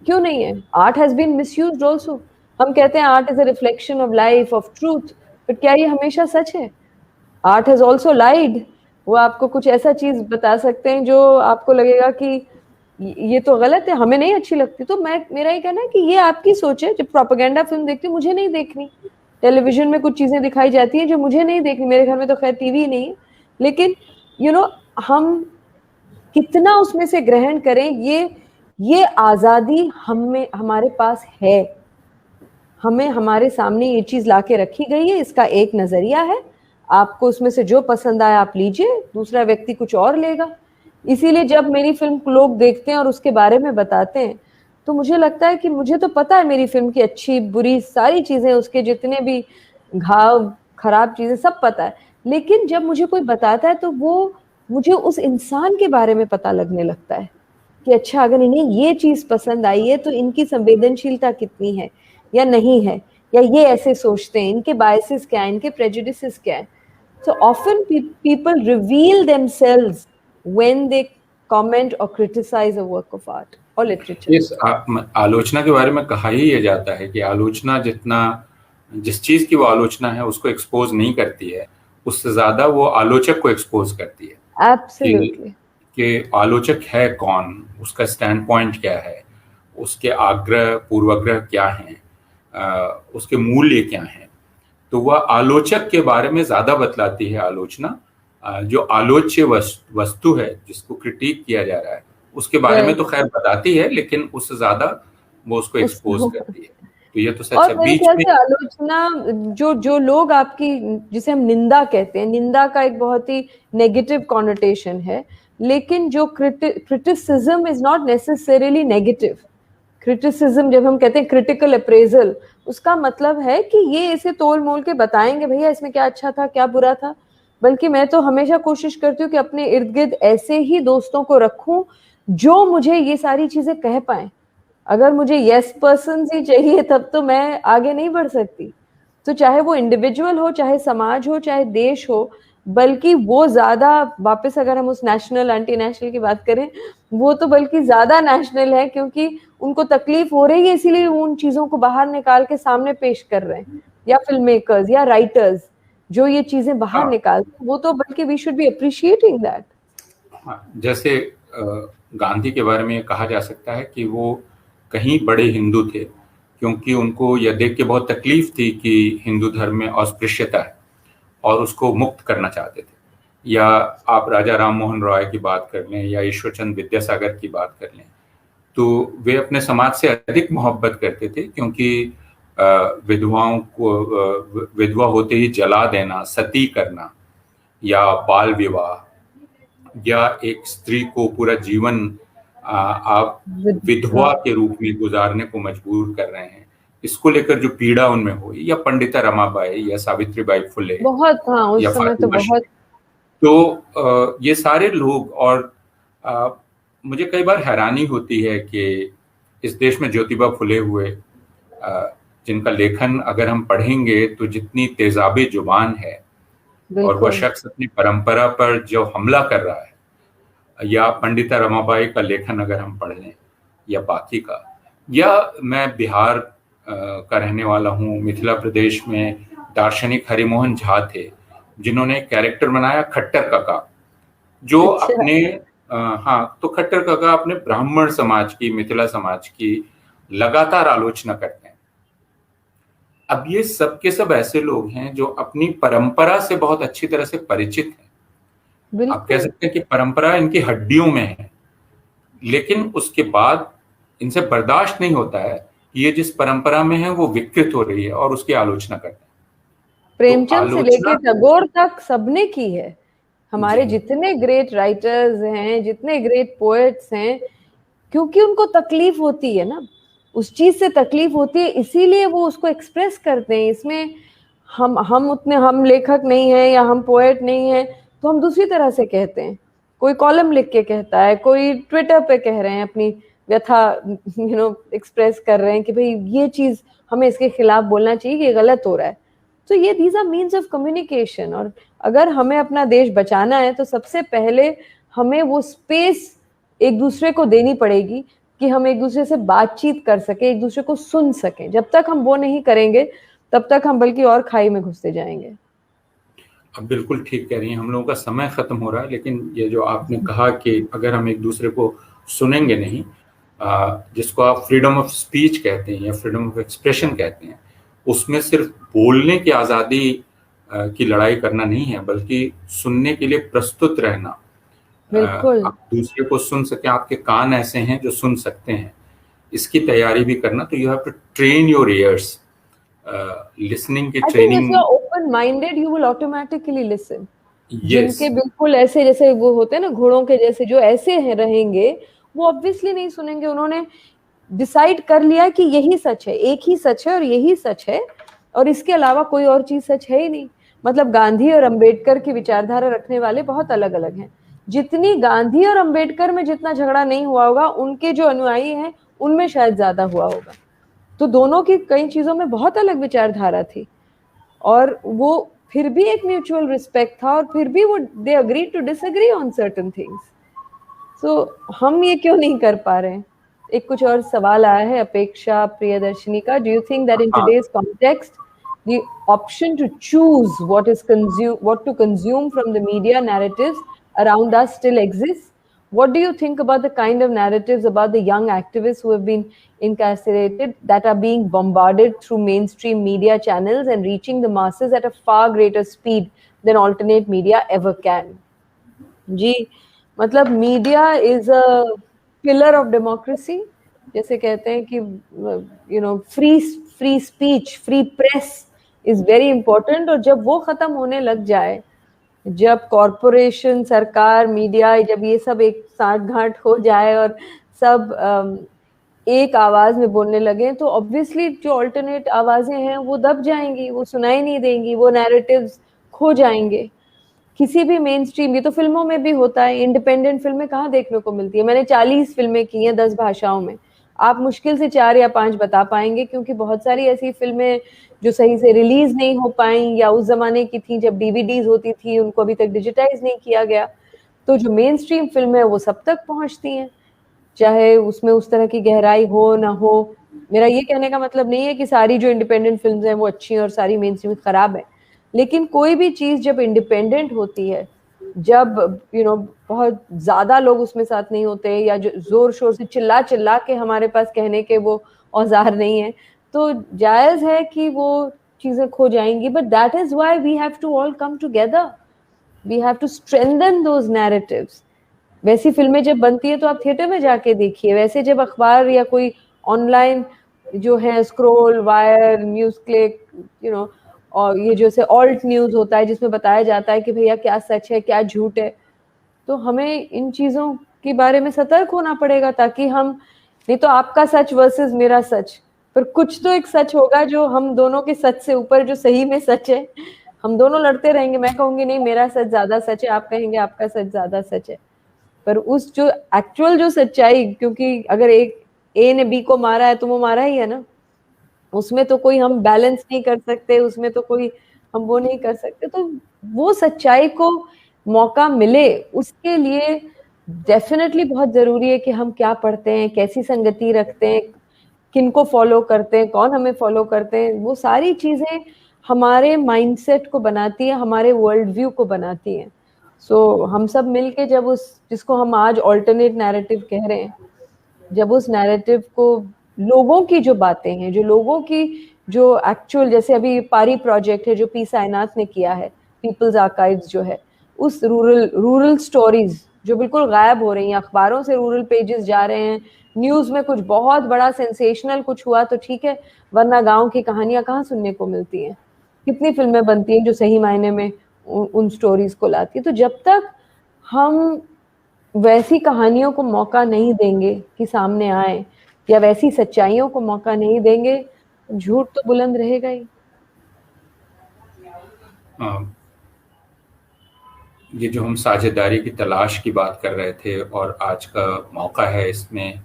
क्यों नहीं है? Art has been misused also. हम कहते हैं art is a reflection of life, of truth, but क्या ये हमेशा सच है? Art has also lied. वो आपको कुछ ऐसा चीज बता सकते हैं जो आपको लगेगा कि ये तो गलत है, हमें नहीं अच्छी लगती। तो मेरा ये कहना है कि ये आपकी सोच है। जब प्रोपेगेंडा फिल्म देखती हूँ, मुझे नहीं देखनी। टेलीविजन में कुछ चीजें दिखाई जाती हैं जो मुझे नहीं देखनी। मेरे घर में तो खैर टीवी नहीं है, लेकिन हम कितना उसमें से ग्रहण करें, ये आजादी हमारे पास है। हमें हमारे सामने ये चीज लाके रखी गई है, इसका एक नजरिया है। आपको उसमें से जो पसंद आया आप लीजिए, दूसरा व्यक्ति कुछ और लेगा। इसीलिए जब मेरी फिल्म लोग देखते हैं और उसके बारे में बताते हैं, तो मुझे लगता है कि मुझे तो पता है मेरी फिल्म की अच्छी बुरी सारी चीजें, उसके जितने भी घाव खराब चीजें सब पता है। लेकिन जब मुझे कोई बताता है तो वो मुझे उस इंसान के बारे में पता लगने लगता है कि अच्छा, अगर इन्हें ये चीज पसंद आई है तो इनकी संवेदनशीलता कितनी है या नहीं है, या ये ऐसे सोचते हैं, इनके बायसेस क्या है, इनके प्रेजुडिसेस क्या है। So often people reveal themselves when they comment or criticize a work of art or literature. इस आलोचना के बारे में कहा ही ये जाता है कि आलोचना जिस चीज की वो आलोचना है उसको एक्सपोज नहीं करती है, उससे ज्यादा वो आलोचक को एक्सपोज करती है। Absolutely. कि आलोचक है कौन, उसका स्टैंड पॉइंट क्या है, उसके आग्रह पूर्वाग्रह क्या हैं, उसके मूल्य क्या हैं। तो वह आलोचक के बारे में ज्यादा बतलाती है आलोचना। जो आलोच्य वस्तु है, जिसको क्रिटिक किया जा रहा है, उसके बारे में तो खैर बताती है, लेकिन उससे ज्यादा वो उसको एक्सपोज करती है। तो ये तो सच है। और मेरे ख्याल से आलोचना, जो लोग आपकी, जिसे हम निंदा कहते हैं, निंदा का एक बहुत ही नेगेटिव कॉनोटेशन है, लेकिन जो criticism is not necessarily negative. Criticism, जब हम कहते हैं क्रिटिकल अप्रेजल, उसका मतलब है कि ये इसे तोल मोल के बताएंगे भैया इसमें क्या अच्छा था क्या बुरा था। बल्कि मैं तो हमेशा कोशिश करती हूँ कि अपने इर्द गिर्द ऐसे ही दोस्तों को रखूं जो मुझे ये सारी चीजें कह पाए। अगर मुझे यस पर्सन ही चाहिए तब तो मैं आगे नहीं बढ़ सकती। तो चाहे वो इंडिविजुअल हो, चाहे समाज हो, चाहे देश हो, बल्कि वो ज्यादा, वापस अगर हम उस नेशनल एंटी नेशनल की बात करें, वो तो बल्कि ज्यादा नेशनल है, क्योंकि उनको तकलीफ हो रही है, इसीलिए उन चीजों को बाहर निकाल के सामने पेश कर रहे हैं। या फिल्म मेकर्स या राइटर्स जो ये चीजें बाहर निकालते हैं, वो तो बल्कि we should be appreciating that. जैसे गांधी के बारे में कहा जा सकता है कि वो कहीं बड़े हिंदू थे, क्योंकि उनको यह देख के बहुत तकलीफ थी कि हिंदू धर्म में अस्पृश्यता है और उसको मुक्त करना चाहते थे। या आप राजा राम मोहन रॉय की बात कर लें या ईश्वरचंद विद्यासागर की बात कर लें, तो वे अपने समाज से अधिक मोहब्बत करते थे, क्योंकि विधवाओं को विधवा होते ही जला देना, सती करना, या बाल विवाह, या एक स्त्री को पूरा जीवन आप विधवा के रूप में गुजारने को मजबूर कर रहे हैं, इसको लेकर जो पीड़ा उनमें हुई, या पंडिता रमाबाई या सावित्रीबाई फुले, बहुत, हाँ, उस समय तो बहुत, तो ये सारे लोग, और मुझे कई बार हैरानी होती है कि इस देश में ज्योतिबा फुले हुए, जिनका लेखन अगर हम पढ़ेंगे तो जितनी तेजाबे जुबान है, और वह शख्स अपनी परंपरा पर जो हमला कर रहा है, या पंडिता रमाबाई का लेखन अगर हम पढ़ लें, या बाकी का, या मैं बिहार का रहने वाला हूँ, मिथिला प्रदेश में दार्शनिक हरिमोहन झा थे, जिन्होंने कैरेक्टर बनाया खट्टर काका, जो अपने हाँ, तो खट्टर काका अपने ब्राह्मण समाज की, मिथिला समाज की लगातार आलोचना करते हैं। अब ये सब के सब ऐसे लोग हैं जो अपनी परंपरा से बहुत अच्छी तरह से परिचित हैं। आप कह सकते हैं कि परंपरा इनकी हड्डियों में है, लेकिन उसके बाद इनसे बर्दाश्त नहीं होता है कि ये जिस परंपरा में है वो विकृत हो रही है, और उसकी आलोचना करते हैं। प्रेमचंद से लेके टैगोर तक सबने की है। हमारे जितने ग्रेट राइटर्स हैं, जितने ग्रेट पोएट्स हैं, क्योंकि उनको तकलीफ होती है ना, उस चीज से तकलीफ होती है, इसीलिए वो उसको एक्सप्रेस करते हैं। इसमें हम लेखक नहीं है या हम पोएट नहीं है, तो हम दूसरी तरह से कहते हैं। कोई कॉलम लिख के कहता है, कोई ट्विटर पे कह रहे हैं, अपनी व्यथा एक्सप्रेस कर रहे हैं कि भाई ये चीज हमें इसके खिलाफ बोलना चाहिए, ये गलत हो रहा है। तो ये these are means of communication, और अगर हमें अपना देश बचाना है तो सबसे पहले हमें वो स्पेस एक दूसरे को देनी पड़ेगी कि हम एक दूसरे से बातचीत कर सके, एक दूसरे को सुन सकें। जब तक हम वो नहीं करेंगे तब तक हम बल्कि और खाई में घुसते जाएंगे। अब बिल्कुल ठीक कह रही हैं, हम लोगों का समय खत्म हो रहा है, लेकिन ये जो आपने कहा कि अगर हम एक दूसरे को सुनेंगे नहीं, जिसको आप फ्रीडम ऑफ स्पीच कहते हैं या फ्रीडम ऑफ एक्सप्रेशन कहते हैं, उसमें सिर्फ बोलने की आज़ादी की लड़ाई करना नहीं है, बल्कि सुनने के लिए प्रस्तुत रहना, आप दूसरे को सुन सके, आपके कान ऐसे हैं जो सुन सकते हैं, इसकी तैयारी भी करना। तो you have to train your ears, listening की training. Open minded, you will automatically listen. जिनके बिल्कुल ऐसे जैसे वो होते हैं ना घोड़ों के जैसे, जो ऐसे हैं रहेंगे, वो ऑब्वियसली नहीं सुनेंगे। उन्होंने डिसाइड कर लिया कि यही सच है, एक ही सच है और यही सच है, और इसके अलावा कोई और चीज सच है ही नहीं। मतलब गांधी और अंबेडकर की विचारधारा रखने वाले बहुत अलग अलग हैं। जितनी गांधी और अंबेडकर में जितना झगड़ा नहीं हुआ होगा, उनके जो अनुयायी हैं उनमें शायद ज्यादा हुआ होगा। तो दोनों की कई चीजों में बहुत अलग विचारधारा थी, और वो फिर भी एक म्यूचुअल रिस्पेक्ट था, और फिर भी वो they agree to disagree on certain things. So हम ये क्यों नहीं कर पा रहे हैं? एक कुछ और सवाल आया है अपेक्षा प्रियदर्शनी का। Do you think that in today's context the option to choose what to consume from the media narratives around us still exists? What do you think about the kind of narratives about the young activists who have been incarcerated that are being bombarded through mainstream media channels and reaching the masses at a far greater speed than alternate media ever can? जी, मतलब media is a pillar of democracy. जैसे कहते हैं कि free speech, free press is very important. और जब वो खत्म होने लग जाए, जब कॉरपोरेशन, सरकार, मीडिया, जब ये सब एक साठ घाट हो जाए और सब एक आवाज में बोलने लगे, तो ऑब्वियसली जो अल्टरनेट आवाजें हैं वो दब जाएंगी, वो सुनाई नहीं देंगी, वो नैरेटिव्स खो जाएंगे। किसी भी मेन स्ट्रीम, ये तो फिल्मों में भी होता है, इंडिपेंडेंट फिल्में कहाँ देखने को मिलती है? मैंने 40 फिल्में की हैं 10 भाषाओं में, आप मुश्किल से 4 या 5 बता पाएंगे, क्योंकि बहुत सारी ऐसी फिल्में जो सही से रिलीज नहीं हो पाई, या उस जमाने की थी जब डीवीडीज होती थी, उनको अभी तक डिजिटाइज नहीं किया गया। तो जो मेन स्ट्रीम फिल्म है वो सब तक पहुंचती हैं, चाहे उसमें उस तरह की गहराई हो ना हो। मेरा ये कहने का मतलब नहीं है कि सारी जो इंडिपेंडेंट फिल्म्स हैं वो अच्छी हैं और सारी मेन स्ट्रीम खराब है, लेकिन कोई भी चीज जब इंडिपेंडेंट होती है, जब बहुत ज्यादा लोग उसमें साथ नहीं होते, या जो जोर शोर से चिल्ला चिल्ला के हमारे पास कहने के वो औजार नहीं है, तो जायज है कि वो चीजें खो जाएंगी। But that is why we have to all come together, we have to strengthen those narratives. वैसी फिल्में जब बनती है तो आप थिएटर में जाके देखिए, वैसे जब अखबार या कोई ऑनलाइन जो है scroll, wire, news click, you know, और ये जैसे ऑल्ट न्यूज होता है जिसमें बताया जाता है कि भैया क्या सच है क्या झूठ है, तो हमें इन चीजों के बारे में सतर्क होना पड़ेगा ताकि हम, नहीं तो आपका सच वर्सेस मेरा सच, पर कुछ तो एक सच होगा जो हम दोनों के सच से ऊपर, जो सही में सच है। हम दोनों लड़ते रहेंगे, मैं कहूंगी नहीं मेरा सच ज्यादा सच है, आप कहेंगे आपका सच ज्यादा सच है, पर उस जो एक्चुअल जो सच्चाई, क्योंकि अगर एक ए ने बी को मारा है तो वो मारा ही है ना, उसमें तो कोई हम बैलेंस नहीं कर सकते, उसमें तो कोई हम वो नहीं कर सकते, तो वो सच्चाई को मौका मिले उसके लिए डेफिनेटली बहुत जरूरी है कि हम क्या पढ़ते हैं, कैसी संगति रखते हैं, किन को फॉलो करते हैं, कौन हमें फॉलो करते हैं, वो सारी चीजें हमारे माइंडसेट को बनाती है, हमारे वर्ल्ड व्यू को बनाती हैं। सो हम सब मिलके जब उस, जिसको हम आज ऑल्टरनेट नैरेटिव कह रहे हैं, जब उस नैरेटिव को, लोगों की जो बातें हैं, जो लोगों की जो एक्चुअल, जैसे अभी पारी प्रोजेक्ट है जो पी साईनाथ ने किया है, पीपल्स आर्काइव्स जो है, उस रूरल स्टोरीज जो बिल्कुल गायब हो रही हैं, अखबारों से रूरल पेजेस जा रहे हैं, न्यूज में कुछ बहुत बड़ा सेंसेशनल कुछ हुआ तो ठीक है, वरना गांव की कहानियां कहाँ सुनने को मिलती हैं, कितनी फिल्में बनती हैं जो सही मायने में उन स्टोरीज को लाती है। तो जब तक हम वैसी कहानियों को मौका नहीं देंगे कि सामने आए, या वैसी सच्चाइयों को मौका नहीं देंगे, झूठ तो बुलंद रहेगा ही। ये जो हम साझेदारी की तलाश की बात कर रहे थे और आज का मौका है, इसमें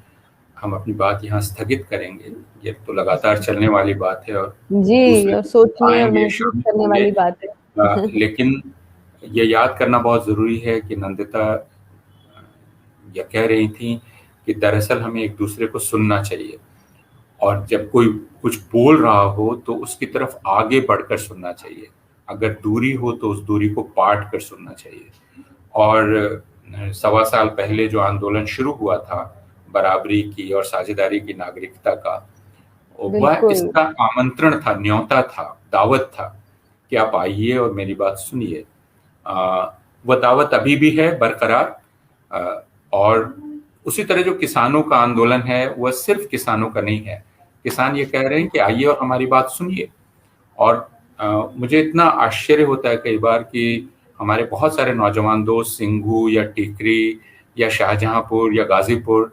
हम अपनी बात यहाँ स्थगित करेंगे। ये तो लगातार चलने वाली बात है और जी, दूसरे और सोचने और आएंगे, महसूस शामिल करने होंगे। वाली बात है। लेकिन ये याद करना बहुत ज़रूरी है कि नंदिता ये कह रही थी कि दरअसल हमें एक दूसरे को सुनना चाहिए, और जब कोई कुछ बोल रहा हो तो उसकी तरफ आगे बढ़कर सुनना चाहिए, अगर दूरी हो तो उस दूरी को पाट कर सुनना चाहिए। और 1.25 साल पहले जो आंदोलन शुरू हुआ था बराबरी की और साझेदारी की नागरिकता का, वह बिल्कुल। इसका आमंत्रण था, न्योता था, दावत था कि आप आइए और मेरी बात सुनिए। वह दावत अभी भी है बरकरार। और उसी तरह जो किसानों का आंदोलन है वह सिर्फ किसानों का नहीं है, किसान ये कह रहे हैं कि आइए और हमारी बात सुनिए। और मुझे इतना आश्चर्य होता है कई बार कि हमारे बहुत सारे नौजवान दोस्त सिंघू या टिकरी या शाहजहांपुर या गाजीपुर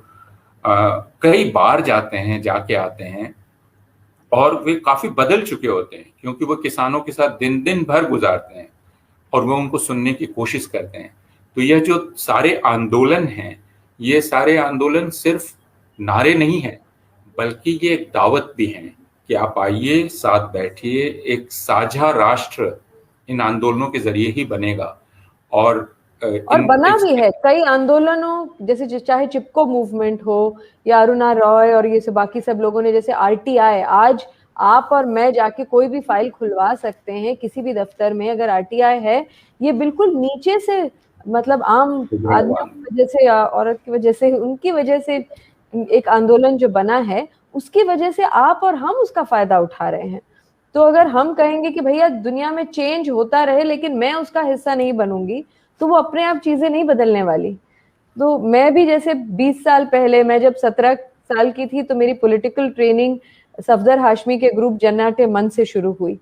कई बार जाते हैं, जाके आते हैं, और वे काफी बदल चुके होते हैं क्योंकि वो किसानों के साथ दिन दिन भर गुजारते हैं और वो उनको सुनने की कोशिश करते हैं। तो यह जो सारे आंदोलन हैं, ये सारे आंदोलन सिर्फ नारे नहीं हैं, बल्कि ये एक दावत भी है कि आप आइए, साथ बैठिए, एक साझा राष्ट्र इन आंदोलनों के जरिए ही बनेगा। और और बना भी है कई आंदोलनों, जैसे चाहे चिपको मूवमेंट हो या अरुणा रॉय और ये सब बाकी सब लोगों ने, जैसे आरटीआई, आज आप और मैं जाके कोई भी फाइल खुलवा सकते हैं किसी भी दफ्तर में, अगर आरटीआई है, ये बिल्कुल नीचे से, मतलब आम आदमियों की वजह से या औरत की वजह से, उनकी वजह से एक आंदोलन जो बना है, उसकी वजह से आप और हम उसका फायदा उठा रहे हैं। तो अगर हम कहेंगे कि भैया दुनिया में चेंज होता रहे लेकिन मैं उसका हिस्सा नहीं बनूंगी, तो वो अपने आप चीजें नहीं बदलने वाली। तो मैं भी जैसे 20 साल पहले, मैं जब 17 साल की थी तो मेरी पॉलिटिकल ट्रेनिंग सफदर हाशमी के ग्रुप जन्नत मन से शुरू हुई।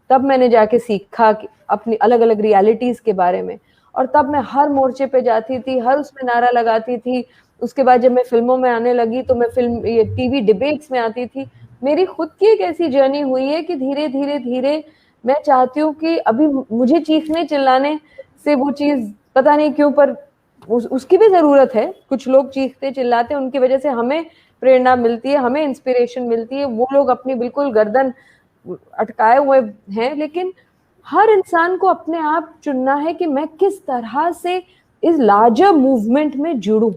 तब मैंने जाके सीखा अपनी अलग अलग रियलिटीज के बारे में, और तब मैं हर मोर्चे पे जाती थी, हर उसमें नारा लगाती थी। उसके बाद जब मैं फिल्मों में आने लगी तो मैं फिल्म, ये टीवी डिबेट्स में आती थी। मेरी खुद की एक ऐसी जर्नी हुई है कि धीरे धीरे धीरे मैं चाहती हूँ कि अभी मुझे चीखने चिल्लाने से वो चीज पता नहीं क्यों, पर उसकी भी जरूरत है। कुछ लोग चीखते चिल्लाते, उनकी वजह से हमें प्रेरणा मिलती है, हमें इंस्पिरेशन मिलती है, वो लोग अपनी बिल्कुल गर्दन अटकाए हुए हैं। लेकिन हर इंसान को अपने आप चुनना है कि मैं किस तरह से इस लार्जर मूवमेंट में जुड़ूं,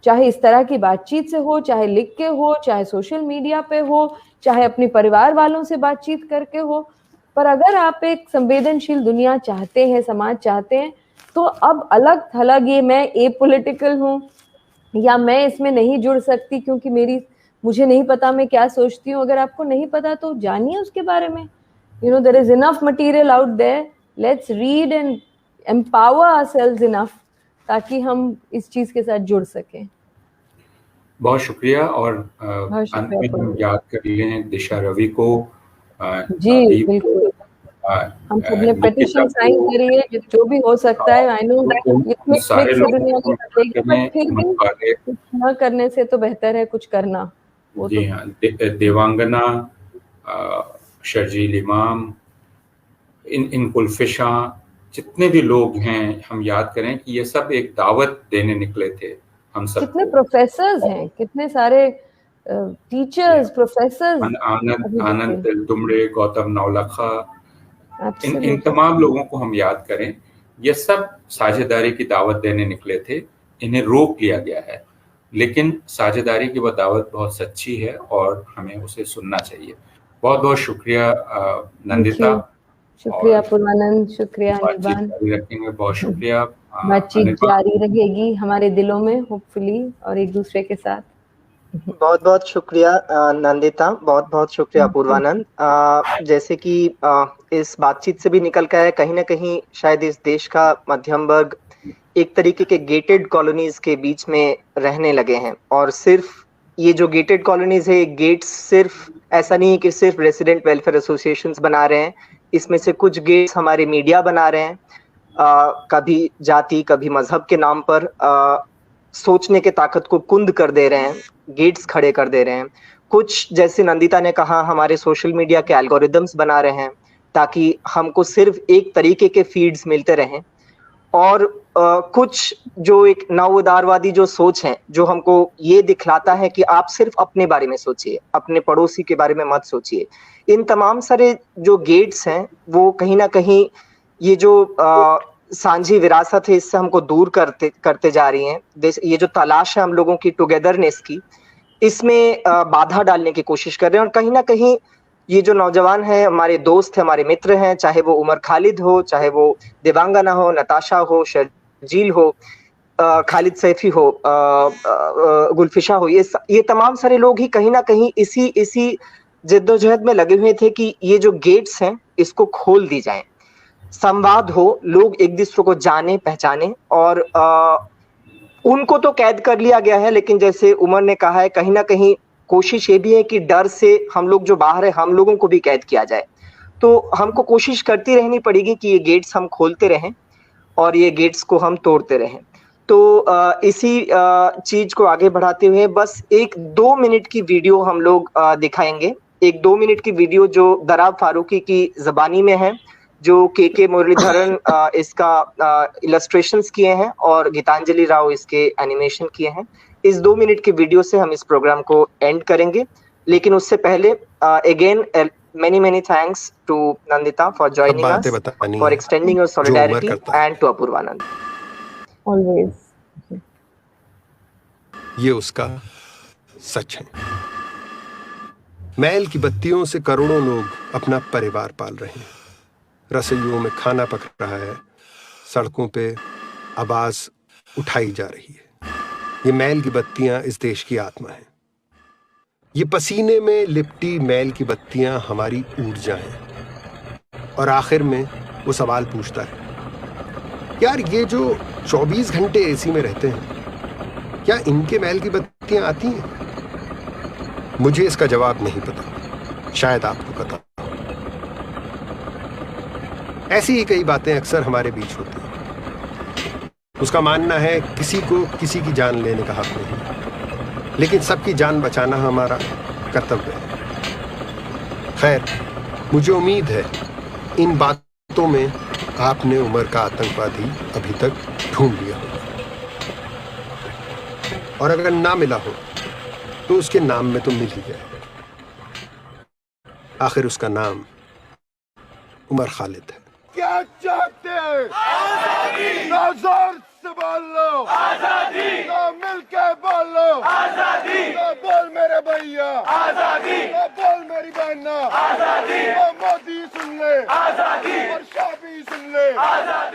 चाहे इस तरह की बातचीत से हो, चाहे लिख के हो, चाहे सोशल मीडिया पे हो, चाहे अपने परिवार वालों से बातचीत करके हो। पर अगर आप एक संवेदनशील दुनिया चाहते हैं, समाज चाहते हैं, तो अब अलग थलग ये मैं एपॉलिटिकल हूँ या मैं इसमें नहीं जुड़ सकती क्योंकि मुझे नहीं पता मैं क्या सोचती हूँ, अगर आपको नहीं पता तो जानिए उसके बारे में। You know, there is enough material out there. Let's read and empower ourselves enough ताकि हम इस चीज के साथ जुड़ सकें। बहुत शुक्रिया। और बहुत अंत में शुक्रिया हम पूर्वा। याद कर लें दिशा रवि को, जी अभी बिल्कुल, हम सबने निकिता पेटिशन साइन को, करी है, जो भी हो सकता है। आई नो तो उन इतने सारे क्लिक से लोगों दुनिया को नहीं हम बदलेगी, याद बट करें। फिर भी हमारे, कुछ न करने से तो बेहतर है कुछ करना। वो जी तो हाँ, देवांगना, शर्जील इमाम, इन कुलफिशा, जितने भी लोग हैं, हम याद करें कि ये सब एक दावत देने निकले थे हम कितने सबको। प्रोफेसर्स हैं, कितने सारे टीचर्स प्रोफेसर्स आनंद अभी आनंद बचे। Teltumbde, Gautam Navlakha, in absolutely. तमाम लोगों को हम याद करें। ये सब साझेदारी की दावत देने निकले थे, इन्हें रोक लिया गया है, लेकिन साझेदारी की वह दावत बहुत सच्ची है और हमें उसे सुनना चाहिए। बहुत बहुत शुक्रिया थैंक नंदिता, यू। शुक्रिया और पूर्वानंद, शुक्रिया बातचीत अनिर्बान। जारी रखेंगे। बहुत शुक्रिया बातचीत अनिर्बान। जारी रहेगी हमारे दिलों में होपफुली, और एक दूसरे के साथ। बहुत बहुत शुक्रिया नंदिता, बहुत बहुत शुक्रिया थैंक यू। पूर्वानंद। जैसे कि इस बातचीत से भी निकल के आया, कहीं ना कहीं शायद इस देश का मध्यम वर्ग एक तरीके के गेटेड कॉलोनीज के बीच में रहने लगे हैं। और सिर्फ ये जो गेटेड कॉलोनीज है, गेट्स सिर्फ ऐसा नहीं है कि सिर्फ रेसिडेंट वेलफेयर एसोसिएशंस बना रहे हैं। इसमें से कुछ गेट्स हमारे मीडिया बना रहे हैं, कभी जाति कभी मजहब के नाम पर सोचने के ताकत को कुंद कर दे रहे हैं, गेट्स खड़े कर दे रहे हैं। कुछ, जैसे नंदिता ने कहा, हमारे सोशल मीडिया के एल्गोरिदम्स बना रहे हैं ताकि हमको सिर्फ एक तरीके के फीड्स मिलते रहें। और कुछ जो एक नव उदारवादी जो सोच है, जो हमको ये दिखलाता है कि आप सिर्फ अपने बारे में सोचिए, अपने पड़ोसी के बारे में मत सोचिए। इन तमाम सारे जो गेट्स हैं, वो कहीं ना कहीं ये जो सांझी विरासत है, इससे हमको दूर करते करते जा रही हैं। ये जो तलाश है हम लोगों की टुगेदरनेस की, इसमें बाधा डालने की कोशिश कर रहे हैं। और कहीं ना कहीं ये जो नौजवान है, हमारे दोस्त है, हमारे मित्र हैं, चाहे वो उमर खालिद हो, चाहे वो देवांगना हो, नताशा हो, शर्जील हो, खालिद सैफी हो, गुलफिशा हो, ये तमाम सारे लोग ही कहीं ना कहीं इसी जिद्दोजहद में लगे हुए थे कि ये जो गेट्स हैं इसको खोल दी जाए, संवाद हो, लोग एक दूसरे को जाने पहचाने। और उनको तो कैद कर लिया गया है, लेकिन जैसे उमर ने कहा है, कहीं ना कहीं कोशिश ये भी है कि डर से हम लोग जो बाहर है, हम लोगों को भी कैद किया जाए। तो हमको कोशिश करती रहनी पड़ेगी कि ये गेट्स हम खोलते रहें और ये गेट्स को हम तोड़ते रहें। तो इसी चीज को आगे बढ़ाते हुए बस एक 2 मिनट की वीडियो हम लोग दिखाएंगे। एक 2 मिनट की वीडियो जो दराब फारूकी की जबानी में है, जो के मुरलीधरन इसका इलस्ट्रेशंस किए हैं और गीतांजलि राव इसके एनिमेशन किए हैं। इस 2 मिनट की वीडियो से हम इस प्रोग्राम को एंड करेंगे, लेकिन उससे पहले again many thanks to Nandita for सब joining us, बातें बतानी for है extending your जो उमर solidarity, करता है। and to Apurvanand. ऑलवेज। ये उसका सच है। मैल की बत्तियों से करोड़ों लोग अपना परिवार पाल रहे हैं, रसोइयों में खाना पक रहा है, सड़कों पे आवाज उठाई जा रही है। ये मैल की बत्तियां इस देश की आत्मा है। ये पसीने में लिपटी मैल की बत्तियां हमारी ऊर्जा हैं। और आखिर में वो सवाल पूछता है, यार ये जो 24 घंटे एसी में रहते हैं, क्या इनके मैल की बत्तियां आती हैं? मुझे इसका जवाब नहीं पता, शायद आपको पता। ऐसी ही कई बातें अक्सर हमारे बीच होती हैं। उसका मानना है किसी को किसी की जान लेने का हक नहीं, लेकिन सबकी जान बचाना हमारा कर्तव्य है। खैर, मुझे उम्मीद है इन बातों में आपने उमर का आतंकवादी अभी तक ढूंढ लिया होगा, और अगर ना मिला हो तो उसके नाम में तो मिल ही जाए। आखिर उसका नाम उमर खालिद है। क्या चाहते हैं? आजादी। जोर से बोल लो आजादी, तो मिल के बोल लो आजादी, तो बोल मेरे भैया आजादी, तो बोल मेरी बहना आजादी, तो मोदी सुन ले आजादी, और शाह भी सुन ले आजादी।